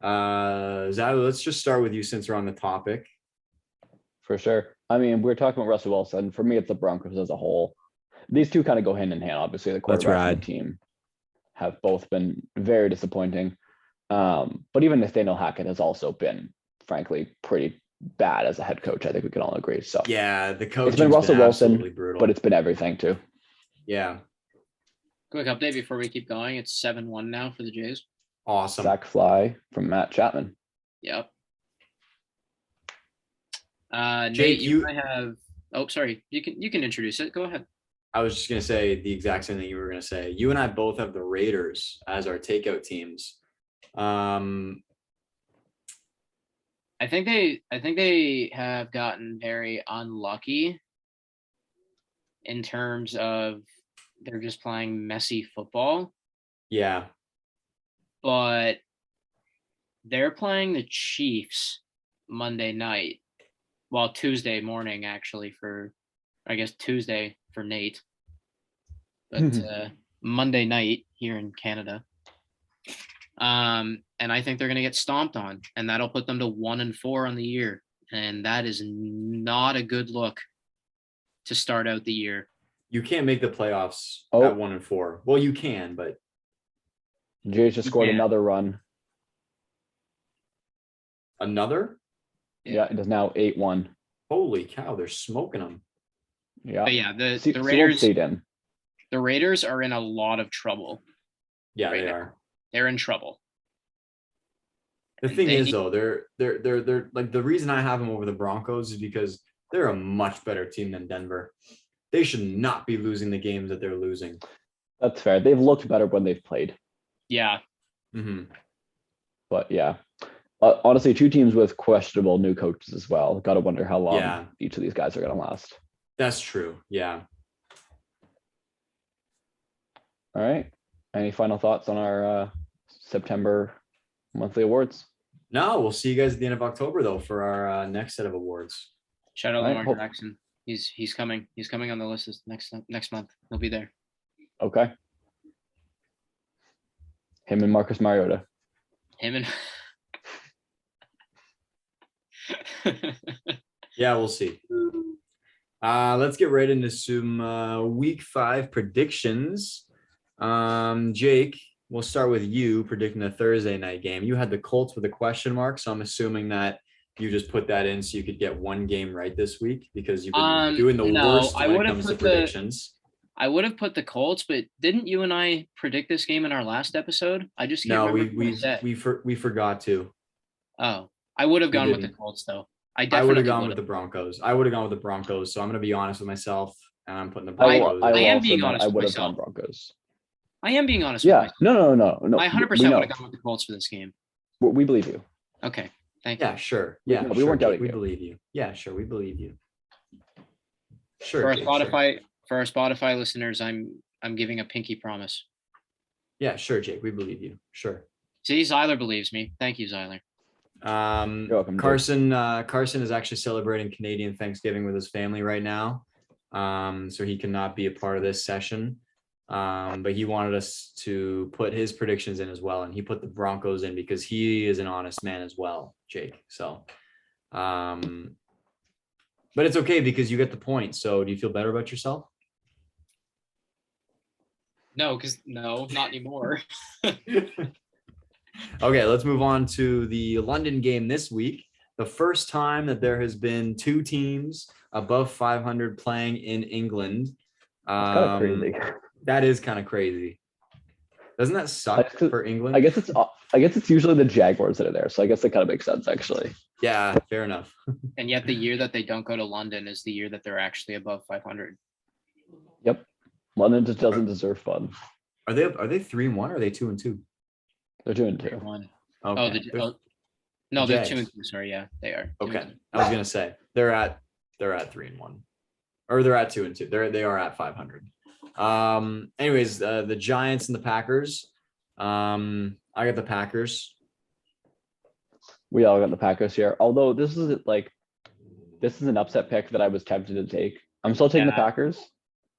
Zylo, let's just start with you since we're on the topic. For sure. I mean, we're talking about Russell Wilson. For me, it's the Broncos as a whole. These two kind of go hand in hand. Obviously, the quarterback and the team have both been very disappointing. But even Nathaniel Hackett has also been, frankly, pretty bad as a head coach. I think we can all agree. So yeah, the coach. It's been Russell Wilson, brutal. but it's been everything too. Yeah. Quick update before we keep going. It's 7-1 now for the Jays. Awesome. Sack fly from Matt Chapman. Yep. Jake, Nate, you might have. Oh, sorry. You can introduce it. Go ahead. I was just gonna say the exact same thing you were gonna say. You and I both have the Raiders as our takeout teams. I think they have gotten very unlucky in terms of they're just playing messy football. Yeah. But they're playing the Chiefs Monday night. Well, Tuesday morning, actually, I guess Tuesday for Nate. But Monday night here in Canada. And I think they're going to get stomped on. And that'll put them to 1-4 on the year. And that is not a good look to start out the year. You can't make the playoffs Oh. at 1-4. Well, you can, but Jays just scored Yeah. another run. another? Yeah, it is now 8-1. Holy cow, they're smoking them. Yeah. But yeah, the See what Raiders stayed in. the Raiders are in a lot of trouble. Yeah, Right they now. are. They're in trouble. The thing They is, need- though, they're like the reason I have them over the Broncos is because they're a much better team than Denver. They should not be losing the games that they're losing. That's fair. They've looked better when they've played. Yeah. Mm-hmm. But yeah, honestly, two teams with questionable new coaches as well. Got to wonder how long Yeah. each of these guys are going to last. That's true. Yeah. All right. Any final thoughts on our September monthly awards? No, we'll see you guys at the end of October, though, for our next set of awards. Shout out All right, Lamar hope- Jackson. He's coming. He's coming on the list this next month. He'll be there. Okay. Him and Marcus Mariota. Him and Yeah, we'll see. Let's get right into some week 5 predictions. Jake, we'll start with you predicting the Thursday night game. You had the Colts with a question mark, so I'm assuming that you just put that in so you could get one game right this week because you've been doing the worst I when it would've comes to put the- predictions. I would have put the Colts, but didn't you and I predict this game in our last episode? I just can't No, remember what we said. we forgot to. Oh, I would have We gone with the didn't. Colts though. I I would definitely have gone would with the have. Broncos. So I'm gonna be honest with myself, and I'm putting the I Broncos. I am also being not- honest I with would have myself. gone Broncos. I am being honest with Yeah. myself. No. I 100% we know. would have gone with the Colts for this game. We believe you. Okay, thank you. Yeah, sure. We- Yeah, we sure, weren't Jake, doubting we you. believe you. Yeah, sure, we believe you. Sure. For our Jake, sure. Spotify listeners, I'm giving a pinky promise. Yeah, sure, Jake. We believe you. Sure. See, Zyler believes me. Thank you, Zyler. You're welcome, Jake. Carson is actually celebrating Canadian Thanksgiving with his family right now. So he cannot be a part of this session. But he wanted us to put his predictions in as well. And he put the Broncos in because he is an honest man as well, Jake. So, but it's okay because you get the point. So do you feel better about yourself? No, not anymore. Okay, let's move on to the London game this week. The first time that there has been two teams above 500 playing in England. It's kind of crazy. That is kind of crazy. Doesn't that suck guess- for England? I guess it's usually the Jaguars that are there, so I guess that kind of makes sense actually. Yeah, fair enough. And yet the year that they don't go to London is the year that they're actually above 500. Yep, London just doesn't deserve fun. Are they 3-1 or are they 2-2? They're doing Three two. one. Okay. Oh, no, the they're Jags. 2-2. Sorry, yeah, they are. 2-2. Okay. I was gonna say they're at 3-1. Or they're at 2-2. They are at 500. Anyways, the Giants and the Packers. I got the Packers. We all got the Packers here. Although this is an upset pick that I was tempted to take. I'm still taking the Yeah. Packers,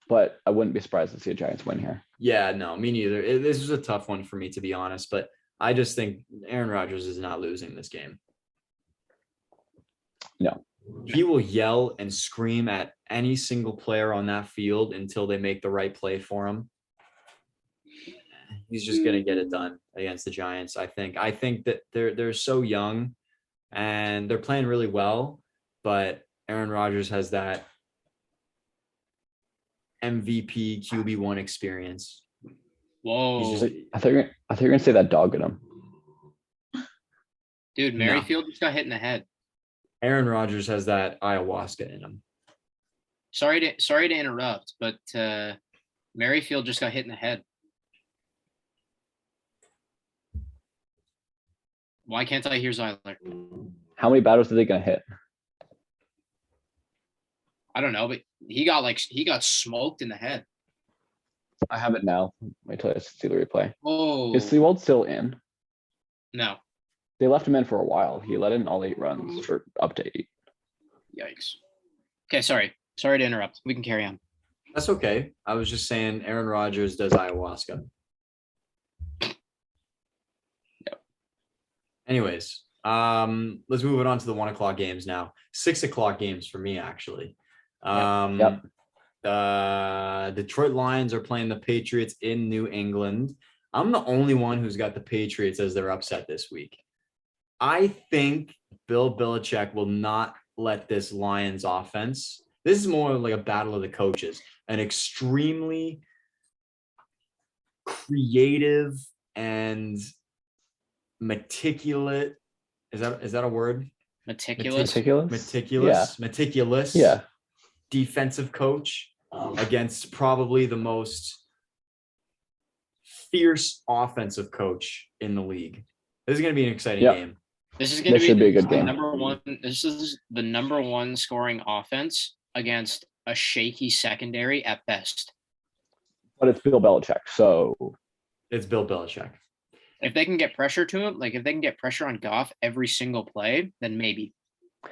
but I wouldn't be surprised to see a Giants win here. Yeah, no, me neither. This was a tough one for me, to be honest, but I just think Aaron Rodgers is not losing this game. No. He will yell and scream at any single player on that field until they make the right play for him. He's just gonna get it done against the Giants. I think that they're so young and they're playing really well, but Aaron Rodgers has that MVP QB1 experience. Whoa, He's just, I thought you were gonna say that dog in him. dude, No. Merrifield just got hit in the head. Aaron Rodgers has that ayahuasca in him. Sorry to interrupt, but Merrifield just got hit in the head. Why can't I hear Zyler? How many batters are they gonna hit? I don't know, but he got smoked in the head. I have it now. Wait till I see the replay. Oh Is Sewald still in? no! They left him in for a while. He let in all 8 runs for up to 8. Yikes. Okay, sorry to interrupt. We can carry on. That's okay. I was just saying Aaron Rodgers does ayahuasca. Yep. Anyways, let's move it on to the 1:00 games now. 6:00 games for me, actually. Yep. Detroit Lions are playing the Patriots in New England. I'm the only one who's got the Patriots as their upset this week. I think Bill Belichick will not let this Lions offense. This is more like a battle of the coaches, an extremely creative and meticulous. Is that a word? Meticulous. Meticulous. Yeah. Defensive coach against probably the most fierce offensive coach in the league. This is going to be an exciting game. This is going to should be a good game. Number one. This is the number one scoring offense against a shaky secondary at best. But it's Bill Belichick, so It's Bill Belichick. If they can get pressure to him, like if they can get pressure on Goff every single play, then maybe.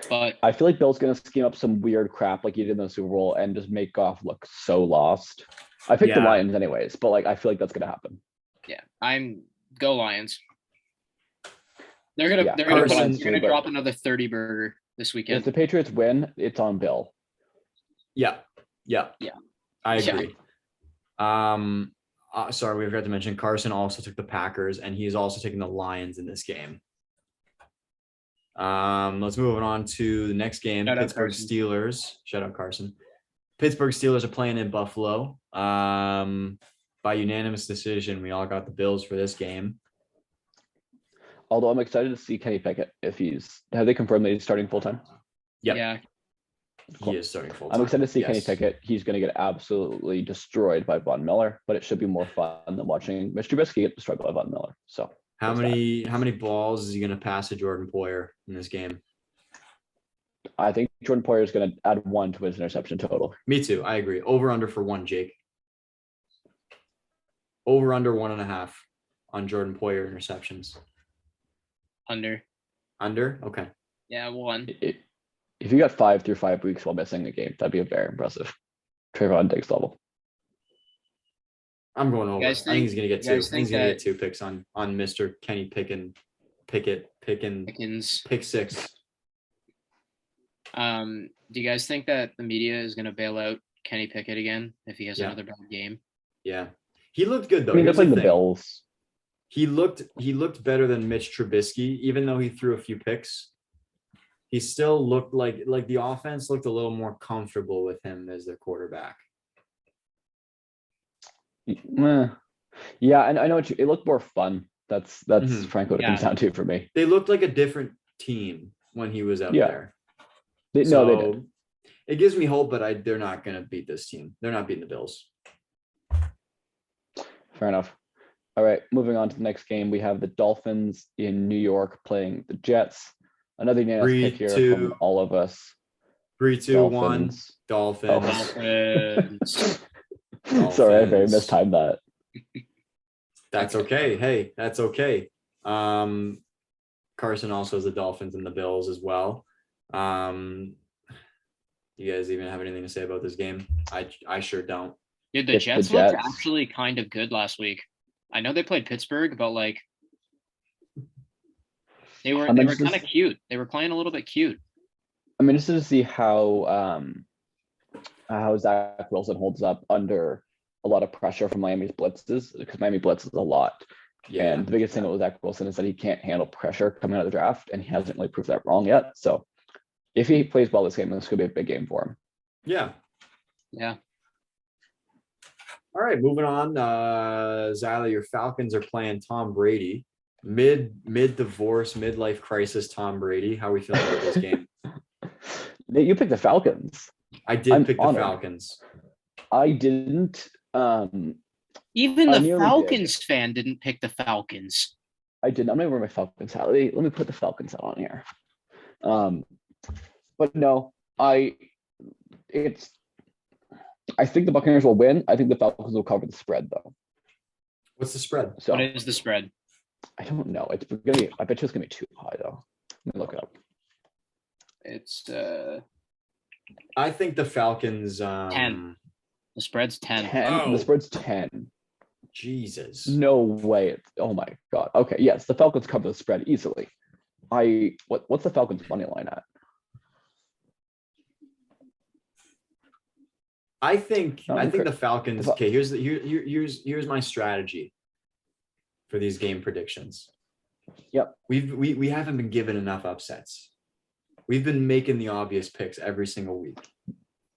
But I feel like Bill's gonna scheme up some weird crap like he did in the Super Bowl and just make Goff look so lost. I picked the Yeah. Lions anyways, but like I feel like that's gonna happen. yeah, go Lions. They're gonna Yeah, they're gonna, Carson, they're gonna drop another 30 burger this If weekend. the Patriots win, it's on Bill. Yeah. I Yeah. agree. Sorry, we forgot to mention Carson also took the Packers, and he's also taking the Lions in this game. Let's move on to the next game. Shout out Pittsburgh Carson. Steelers. Shout out Carson. Pittsburgh Steelers are playing in Buffalo. By unanimous decision, we all got the Bills for this game. Although I'm excited to see Kenny Pickett if have they confirmed that he's starting full time? Yep. Yeah, Cool. He is starting full I'm time. excited to see Kenny Yes. Pickett. He's gonna get absolutely destroyed by Von Miller, but it should be more fun than watching Mitch Trubisky get destroyed by Von Miller. So How there's that. many balls is he going to pass to Jordan Poyer in this game? I think Jordan Poyer is gonna add 1 to his interception total. Me too. I agree. Over under for 1, Jake. Over under 1.5 on Jordan Poyer interceptions. under. Under? Okay. Yeah, 1. If you got 5 through 5 weeks while missing a game, that'd be very impressive. Trayvon Diggs level. I'm going over. I guys think he's going to get you 2. I guys think he's think going to get that- 2 picks on Mr. Kenny Pickett Pickens. pick 6. Do you guys think that the media is gonna bail out Kenny Pickett again if he has Yeah. another bad game? Yeah. He looked good though. I mean, they're Here's playing the thing. Bills. He looked better than Mitch Trubisky, even though he threw a few picks. He still looked like the offense looked a little more comfortable with him as their quarterback. Eh. Yeah, and I know it looked more fun. That's Mhm. frankly what it comes Yeah. down to for me. They looked like a different team when he was out Yeah. there. No, they did. It gives me hope, but they're not going to beat this team. They're not beating the Bills. Fair enough. All right, moving on to the next game. We have the Dolphins in New York playing the Jets. Another unanimous pick 3, here 2, from all of us. 3, 2, 1. Dolphins. Dolphins. Sorry, I very Dolphins. mistimed that. That's okay. Hey, that's okay. Carson also has the Dolphins and the Bills as well. You guys even have anything to say about this game? I sure don't. Dude, the It's the Jets looked Jets. actually kind of good last week. I know they played Pittsburgh, but like they were I'm kind interested- of cute. They were playing a little bit cute. I'm interested to see how Zach Wilson holds up under a lot of pressure from Miami's blitzes, because Miami blitzes a lot. Yeah. And the biggest thing with Zach Wilson is that he can't handle pressure coming out of the draft, and he hasn't really proved that wrong yet. So if he plays well this game, this could be a big game for him. Yeah. Yeah. All right, moving on. Zyla, your Falcons are playing Tom Brady. Mid-divorce, midlife crisis Tom Brady. How are we feeling about this game? Nate, you picked the Falcons. I did I'm pick honored. the Falcons. I didn't. Even I the nearly Falcons fan didn't pick the Falcons. I didn't. I'm not wearing my Falcons hat. Let me put the Falcons hat on here. But no, I think the Buccaneers will win. I think the Falcons will cover the spread though. What's the spread? So What is the spread? I don't know. It's gonna be. I bet you it's gonna be too high though. Let me look it up. It's I think the Falcons. 10. The spread's 10. 10. Oh. The spread's 10. Jesus. No way. Oh my god. Okay. Yes, the Falcons cover the spread easily. What's the Falcons money line at? I think Oh, the okay. Falcons. Okay, here's my strategy for these game predictions. Yep. We haven't been given enough upsets. We've been making the obvious picks every single week.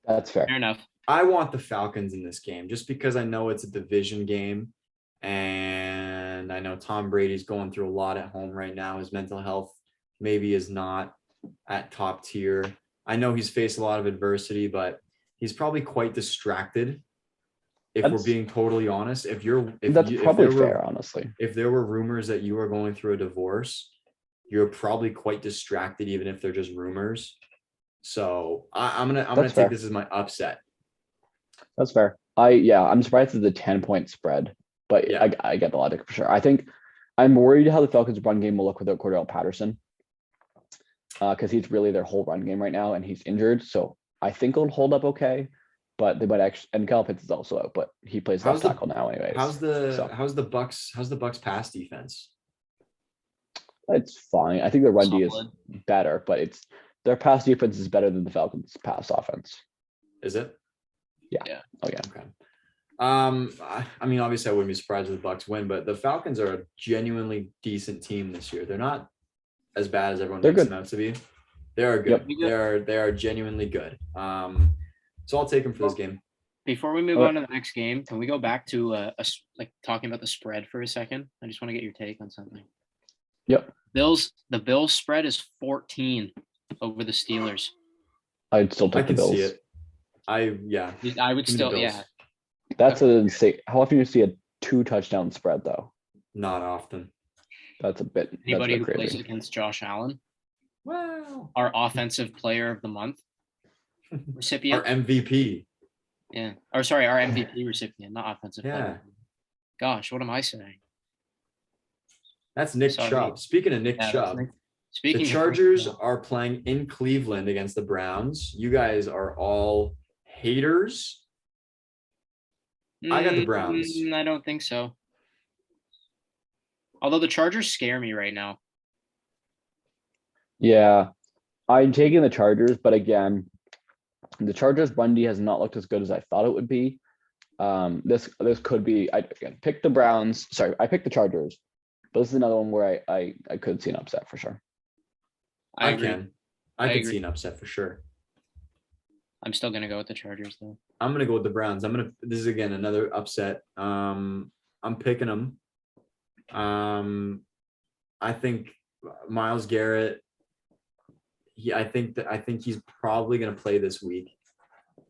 That's fair. Fair enough. I want the Falcons in this game just because I know it's a division game, and I know Tom Brady's going through a lot at home right now. His mental health maybe is not at top tier. I know he's faced a lot of adversity, but he's probably quite distracted. If we're being totally honest, That's probably there were, fair, honestly. if there were rumors that you were going through a divorce, you're probably quite distracted, even if they're just rumors. So I'm gonna That's take fair. this as my upset. That's fair. I'm surprised it's a 10-point spread, but Yeah. I get the logic for sure. I think I'm worried how the Falcons' run game will look without Cordell Patterson, because he's really their whole run game right now, and he's injured. So I think it'll hold up okay, but they might actually. And Kyle Pitts is also out, but he plays left tackle now, anyways. How's the Bucks pass defense? It's fine. I think the run D is Solid. better, but their pass defense is better than the Falcons' pass offense. Is it? Yeah. Oh yeah. Okay. I mean, obviously, I wouldn't be surprised if the Bucks win, but the Falcons are a genuinely decent team this year. They're not as bad as everyone They're makes good. them out to be. They are good. Yep. They are genuinely good. So I'll take them for this game. Before we move All on to the next game, can we go back to like talking about the spread for a second? I just want to get your take on something. Yep. The Bills spread is 14 over the Steelers. I'd still I take the can Bills. see it. I would Give me the still, Bills. yeah. That's an insane. How often do you see a 2-touchdown spread though? Not often. That's a bit. Anybody who that's a bit plays crazy. against Josh Allen, Wow. our offensive player of the month recipient. Our MVP. Yeah. Or sorry, our MVP recipient, not offensive Yeah. player. Gosh, what am I saying? That's Nick Sorry. Chubb. Speaking of Nick Yeah, Chubb, Speaking the of- Chargers are playing in Cleveland against the Browns. You guys are all haters. I got the Browns. I don't think so. Although the Chargers scare me right now. Yeah, I'm taking the Chargers, but again, the Chargers run D has not looked as good as I thought it would be. This could be. I picked the Browns. Sorry, I picked the Chargers, but this is another one where I could see an upset for sure. I agree. can agree. see an upset for sure. I'm still gonna go with the Chargers though. I'm gonna go with the Browns. This is again another upset. I'm picking him. I think Miles Garrett. I think he's probably going to play this week.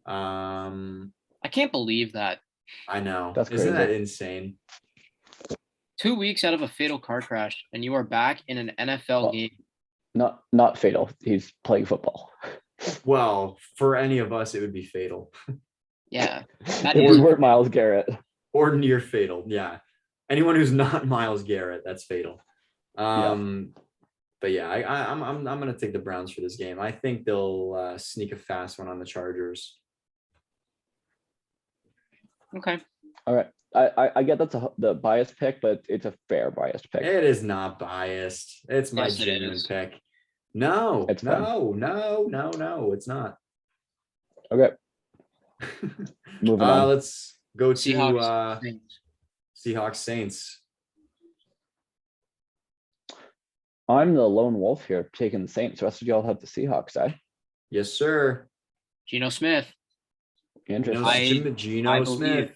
I can't believe that. I know. That's Isn't that crazy. insane? 2 weeks out of a fatal car crash, and you are back in an NFL Well, game. Not fatal. He's playing football. Well, for any of us, it would be fatal Yeah, that If is we weren't Miles Garrett. or near fatal. Yeah, anyone who's not Miles Garrett, that's fatal. But yeah, I'm gonna take the Browns for this game. I think they'll sneak a fast one on the Chargers. okay. All right. I get that's the biased pick, but it's a fair biased pick. It is not biased. It's my Yes, it genuine is. pick. No, It's fun. no, it's not. Okay. Moving on. Let's go to Seahawks. Saints. Seahawks Saints. I'm the lone wolf here, taking the Saints. The rest of y'all have the Seahawks, eh? Yes, sir. Geno Smith. Interesting. Geno Smith.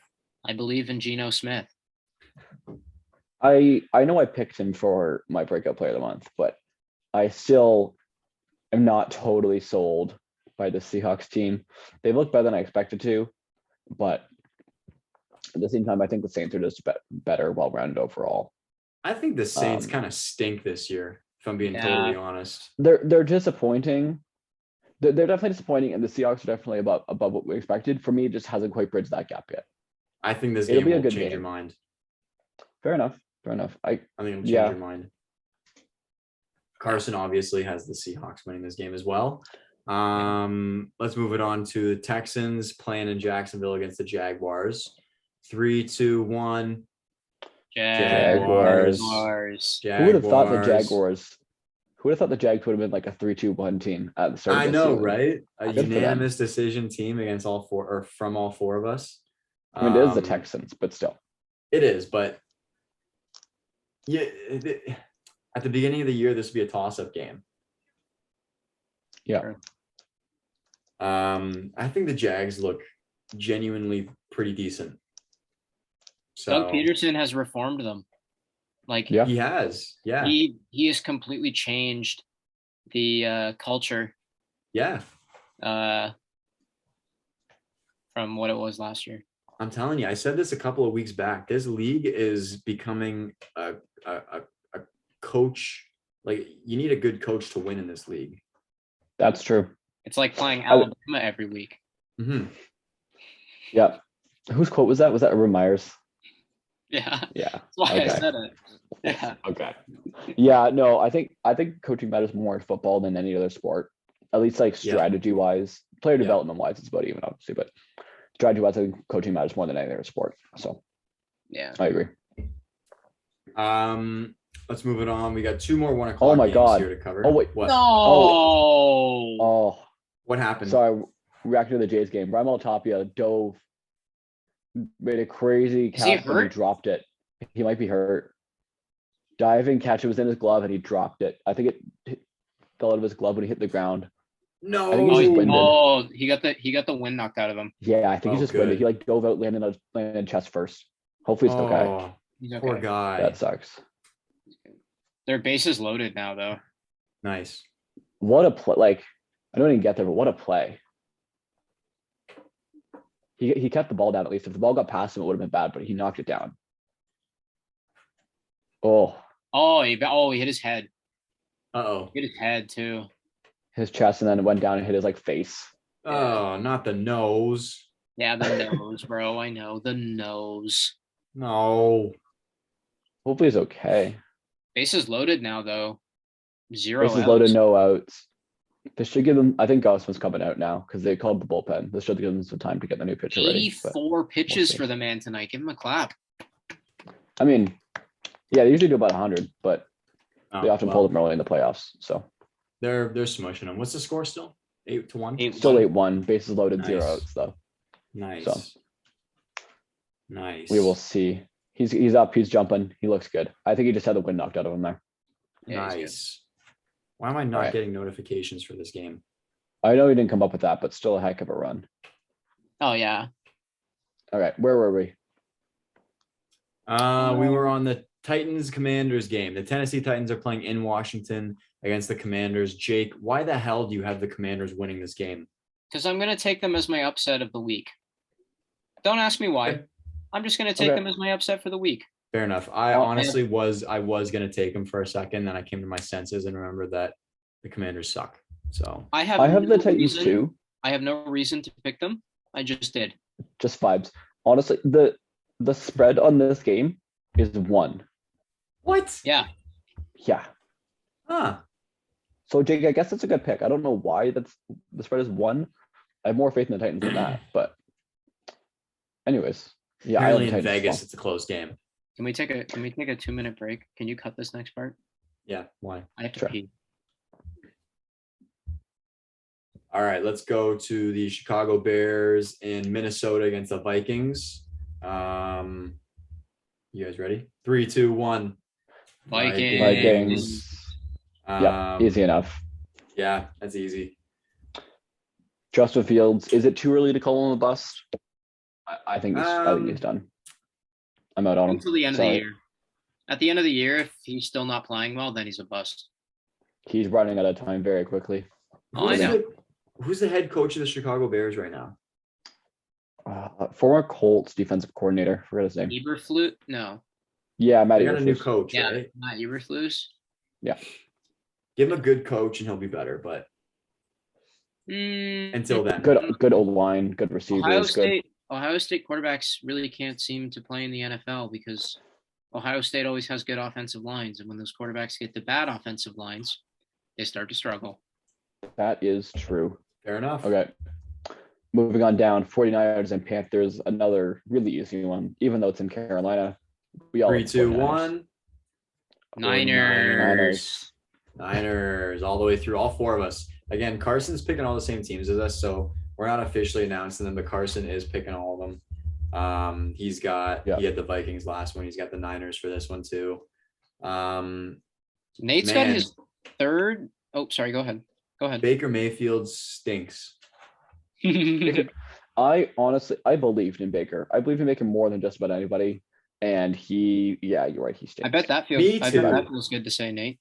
I believe in Geno Smith. I know I picked him for my breakout player of the month, but I still am not totally sold by the Seahawks team. They look better than I expected to, but at the same time, I think the Saints are just better, well-rounded overall. I think the Saints kind of stink this year, if I'm being Yeah. totally honest. They're disappointing. They're definitely disappointing, and the Seahawks are definitely above what we expected. For me, it just hasn't quite bridged that gap yet. I think this It'll game be a will good change game. your mind. Fair enough. I think it'll change Yeah. your mind. Carson obviously has the Seahawks winning this game as well. Let's move it on to the Texans playing in Jacksonville against the Jaguars. 3, 2, 1. Jaguars. Who would have thought the Jaguars? Who would have thought the Jags would have been like a 3-2-1 team at the start? I of this know, season? right? A Good for them. unanimous decision team against all four, or from all four of us. I mean, it is the Texans, but still. It is, but yeah, at the beginning of the year, this would be a toss-up game. Yeah. Sure. I think the Jags look genuinely pretty decent. So Doug Peterson has reformed them. Like Yeah. he has, yeah, he has completely changed the culture yeah. from what it was last year. I'm telling you, I said this a couple of weeks back. This league is becoming a coach. Like, you need a good coach to win in this league. That's true. It's like playing Alabama every week. Mm-hmm. Yeah. Whose quote was that? Was that Urban Meyer's? Yeah. Yeah. That's why I Okay. said it. Yeah. Okay. Yeah, no, I think coaching matters more in football than any other sport. At least like Yeah. strategy wise, player Yeah. development wise, it's about even obviously, but strategy wise, I think coaching matters more than any other sport. So Yeah. I agree. Let's move it on. We got 2 more 1 o'clock Oh my games God. here to cover. Oh, wait. What? No. Oh, What happened? sorry. Reacting to the Jays game. Brian Tapia dove, made a crazy Is he catch, and he hurt? dropped it. He might be hurt. Diving catch, it was in his glove, and he dropped it. I think it fell out of his glove when he hit the ground. No. I think he's just winded. Oh, he got the wind knocked out of him. Yeah, I think he's Oh, just winded. good. He like dove out, landed chest first. Hopefully it's okay. Oh, He's okay. poor guy. That sucks. Their base is loaded now, though. Nice. What a play! Like, I don't even get there, but what a play. He kept the ball down at least. If the ball got past him, it would have been bad, but he knocked it down. Oh, He hit his head. Uh-oh. Hit his head too. his chest, and then it went down and hit his like face. Oh, not the nose. Yeah, the nose, bro. I know the nose. No. Hopefully it's okay. Base is loaded now, though. 0 Bases outs. loaded, no outs. They should give them. I think Gossman's coming out now because they called the bullpen. This should give them some time to get the new pitcher ready. But 84 pitches see. for the man tonight. Give him a clap. I mean, yeah, they usually do about 100, but they often well, pull them early in the playoffs. So They're smushing them. What's the score still? 8-1. 8-1. still 8-1. Bases loaded, 0 Nice. outs though. Nice. So. Nice. We will see. He's up. He's jumping. He looks good. I think he just had the wind knocked out of him there. Yeah, he's good. Nice. Why am I not Alright. getting notifications for this game? I know he didn't come up with that, but still a heck of a run. Oh yeah. All right, where were we? We were on the Titans Commanders game. The Tennessee Titans are playing in Washington against the Commanders. Jake, why the hell do you have the Commanders winning this game? Because I'm going to take them as my upset of the week. Don't ask me why. I'm just going to take them as my upset for the week. Fair enough. I honestly was going to take them for a second. Then I came to my senses and remembered that the Commanders suck. So I have the Titans too. I have no reason to pick them. I just did. Just vibes. Honestly, the spread on this game is 1. What? Yeah. Yeah. Huh. So Jake, I guess that's a good pick. I don't know why the spread is 1. I have more faith in the Titans than that. But anyways, yeah. Apparently in Vegas, it's a close game. Can we take a 2-minute break? Can you cut this next part? Yeah. Why? I have to pee. All right, let's go to the Chicago Bears in Minnesota against the Vikings. You guys ready? 3, 2, 1. Vikings. Yeah, easy enough. Yeah, that's easy. Justin Fields, is it too early to call him a bust? I think he's done. I'm out on him. Until the end of the year. At the end of the year, if he's still not playing well, then he's a bust. He's running out of time very quickly. Who's the head coach of the Chicago Bears right now? Former Colts defensive coordinator. Forget his name. Eberflus? No. Yeah, Matt They got Eberflus. a new coach, right? Matt Eberflus. Yeah. Give him a good coach and he'll be better, but until then. Good old line, good receivers. Ohio State quarterbacks really can't seem to play in the NFL because Ohio State always has good offensive lines. And when those quarterbacks get to bad offensive lines, they start to struggle. That is true. Fair enough. Okay. Moving on down, 49ers and Panthers, another really easy one, even though it's in Carolina. We all 3, 2, 1. Niners. Niners all the way through, all 4 of us. Again, Carson's picking all the same teams as us, so we're not officially announcing them, but Carson is picking all of them. He had the Vikings last one. He's got the Niners for this one too. Nate's got his third. Oh, sorry. Go ahead. Baker Mayfield stinks. I believed in Baker. I believe in Baker more than just about anybody. And you're right. He stinks. I bet that feels good to say, Nate.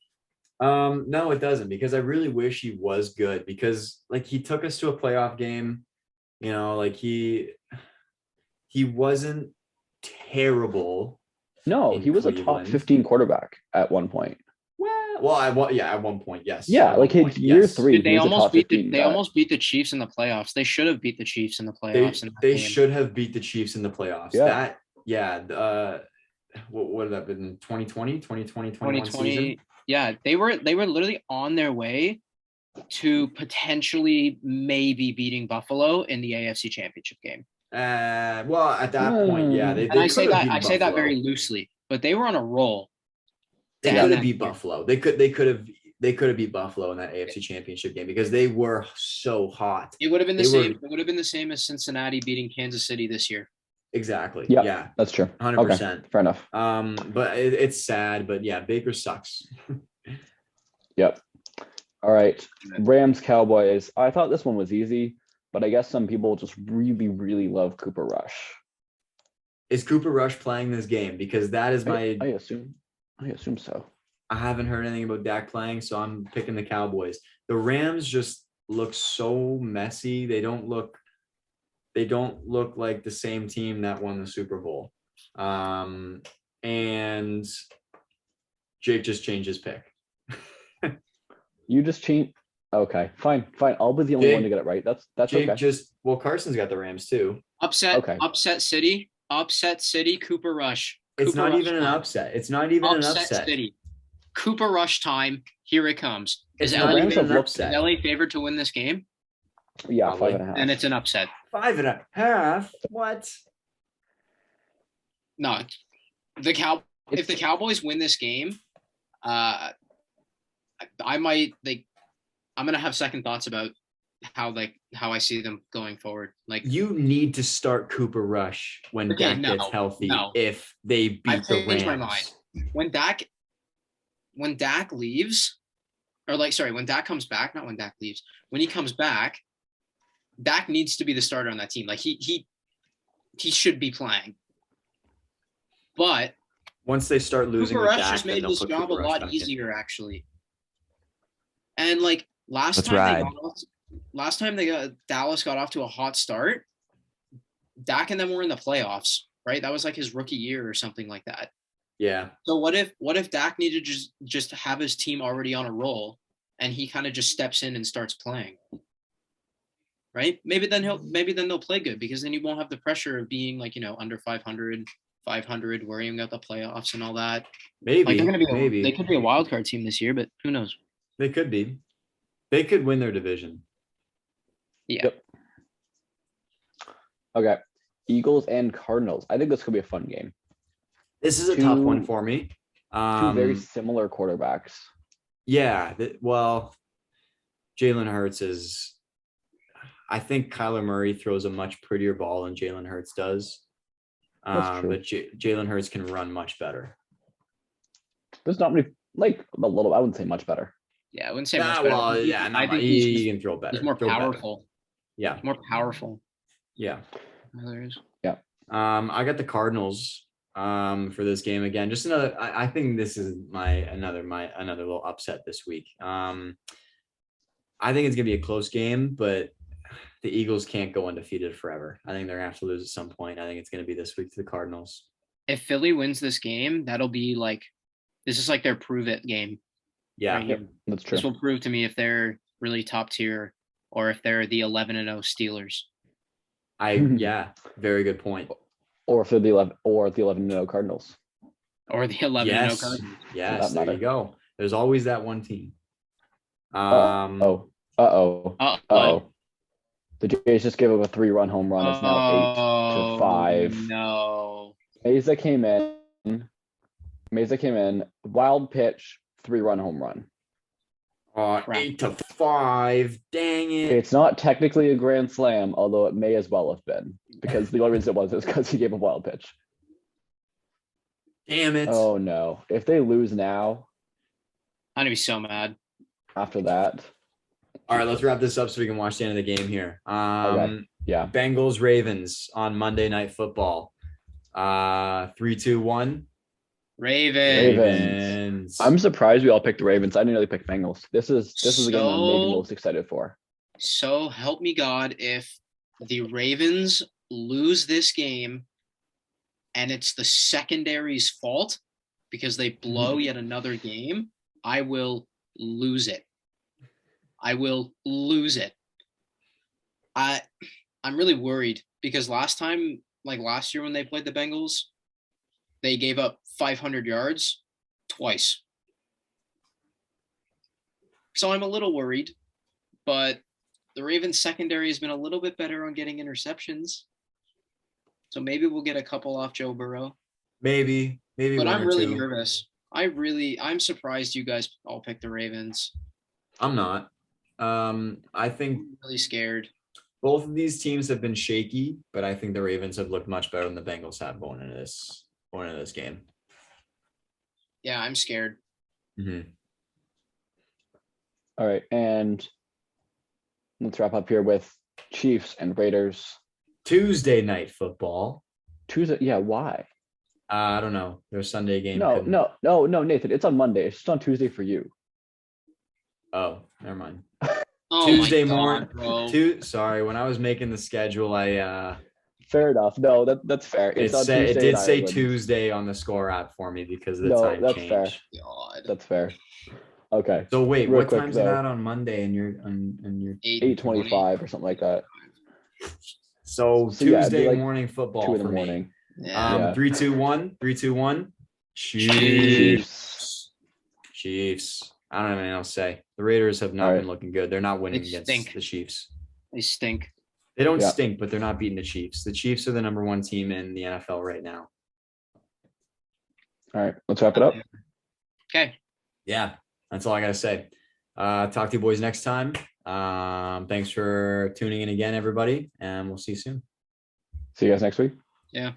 No, it doesn't, because I really wish he was good, because like he took us to a playoff game, like he wasn't terrible. No, he was Cleveland. a top 15 quarterback at one point. At one point, yes. Yeah, like his year 3. Dude, they almost beat the Chiefs in the playoffs. They should have beat the Chiefs in the playoffs. They should have beat the Chiefs in the playoffs. What would that have been? 2020, 2021 season? Yeah, they were literally on their way to potentially maybe beating Buffalo in the AFC Championship game. At that point, yeah. I say that very loosely, but they were on a roll. They could have beat Buffalo. They could have beat Buffalo in that AFC Championship game because they were so hot. It would have been the same. It would have been the same as Cincinnati beating Kansas City this year. Exactly. Yep, yeah, that's true. 100%. Okay, fair enough. But it's sad. But yeah, Baker sucks. Yep. All right, Rams Cowboys. I thought this one was easy, but I guess some people just really, really love Cooper Rush. Is Cooper Rush playing this game? Because that is my. I assume so. I haven't heard anything about Dak playing, so I'm picking the Cowboys. The Rams just look so messy. They don't look like the same team that won the Super Bowl. And Jake just changed his pick. You just changed. Okay, fine. I'll be the only one to get it right. That's Jake okay. Carson's got the Rams too. Upset City, Cooper Rush. It's not even an upset. It's not even an upset. City. Cooper Rush time. Here it comes. Is LA favored to win this game? Yeah, probably. 5.5. And it's an upset. 5.5. What? No, if the Cowboys win this game, I'm gonna have second thoughts about how I see them going forward. Like, you need to start Cooper Rush when Dak gets healthy. If they beat the Rams, my mind. When Dak leaves, when Dak comes back, not when Dak leaves. When he comes back, Dak needs to be the starter on that team. Like he should be playing. But Once they start losing Cooper with Rush Dak, just then made they'll this put job a Cooper Rush lot back in. easier, actually. And like last Let's time ride. Dallas got off to a hot start. Dak and them were in the playoffs, right? That was like his rookie year or something like that. Yeah. So what if Dak needed to just have his team already on a roll and he kind of just steps in and starts playing? Right? Maybe then they'll play good because then you won't have the pressure of being like, under 500, worrying about the playoffs and all that. Maybe. Like maybe they could be a wild card team this year, but who knows? they could be. They could win their division. Yeah. Yep. Okay. Eagles and Cardinals. I think this could be a fun game. This is a tough one Two- for me. Two very similar quarterbacks. Yeah. Well, Jalen Hurts is. I think Kyler Murray throws a much prettier ball than Jalen Hurts does. That's true. But Jalen Hurts can run much better. There's not many, like a little. I wouldn't say much better. Yeah, I wouldn't say much better. Well, yeah, I think he can throw better. he's more Throw better. powerful. Yeah. He's more powerful. Yeah. There is. I got the Cardinals for this game again. Just another. I think this is another little upset this week. I think it's gonna be a close game, but the Eagles can't go undefeated forever. I think they're gonna have to lose at some point. I think it's gonna be this week to the Cardinals. If Philly wins this game, that'll be like this is like their prove it game. Yeah. Right here. That's true. This will prove to me if they're really top tier or if they're the 11-0 Steelers. Yeah, very good point. Or if they're the 11-0 Cardinals. Or the 11-0 Yes, Cardinals. yes, that there matter. you go. There's always that one team. Uh-oh. The Jays just gave up a 3-run home run. It's now 8-5. No. Mesa came in. Wild pitch, 3-run home run. 8-5. Dang it. It's not technically a grand slam, although it may as well have been, because the only reason it was is because he gave a wild pitch. Damn it. Oh no! If they lose now, I'm gonna be so mad. after that, All right, let's wrap this up so we can watch the end of the game here. Okay. Yeah. Bengals Ravens on Monday Night Football. 3-2-1. Ravens. I'm surprised we all picked the Ravens. I didn't really pick Bengals. This is the game I'm maybe most excited for. So help me God, if the Ravens lose this game and it's the secondary's fault because they blow yet another game, I will lose it. I'm really worried because last year when they played the Bengals, they gave up 500 yards twice. So I'm a little worried, but the Ravens secondary has been a little bit better on getting interceptions. So maybe we'll get a couple off Joe Burrow. Maybe. But one I'm or really two. nervous. I'm surprised you guys all picked the Ravens. I'm not. I think I'm really scared. both of these teams have been shaky, but I think the Ravens have looked much better than the Bengals have going into this game. Yeah, I'm scared. Mm-hmm. All right, and let's wrap up here with Chiefs and Raiders. Tuesday Night Football. Tuesday, yeah. Why? I don't know. Their Sunday game. No, Nathan. It's on Monday. It's just on Tuesday for you. Oh, never mind. Oh Tuesday my God, morning. bro. Sorry, when I was making the schedule, Fair enough. No, that's fair. it on said it Tuesday did in say Ireland. Tuesday on the score app for me because of the No, time that's change. fair. God. That's fair. Okay. So wait, Real what quick, time's though. that on Monday and you're on your 8:25 or something like that. so So, yeah, it'd be Tuesday like morning football 2 in for the me. morning. Yeah. Yeah. 3-2-1. Chiefs. I don't have anything else to say. The Raiders have not All right. been looking good. They're not winning They against stink. the Chiefs. They stink. They don't Yeah. stink, but they're not beating the Chiefs. The Chiefs are the number one team in the NFL right now. All right, let's wrap it up. Okay. Yeah, that's all I gotta say. Talk to you boys next time. Thanks for tuning in again, everybody, and we'll see you soon. See you guys next week. Yeah.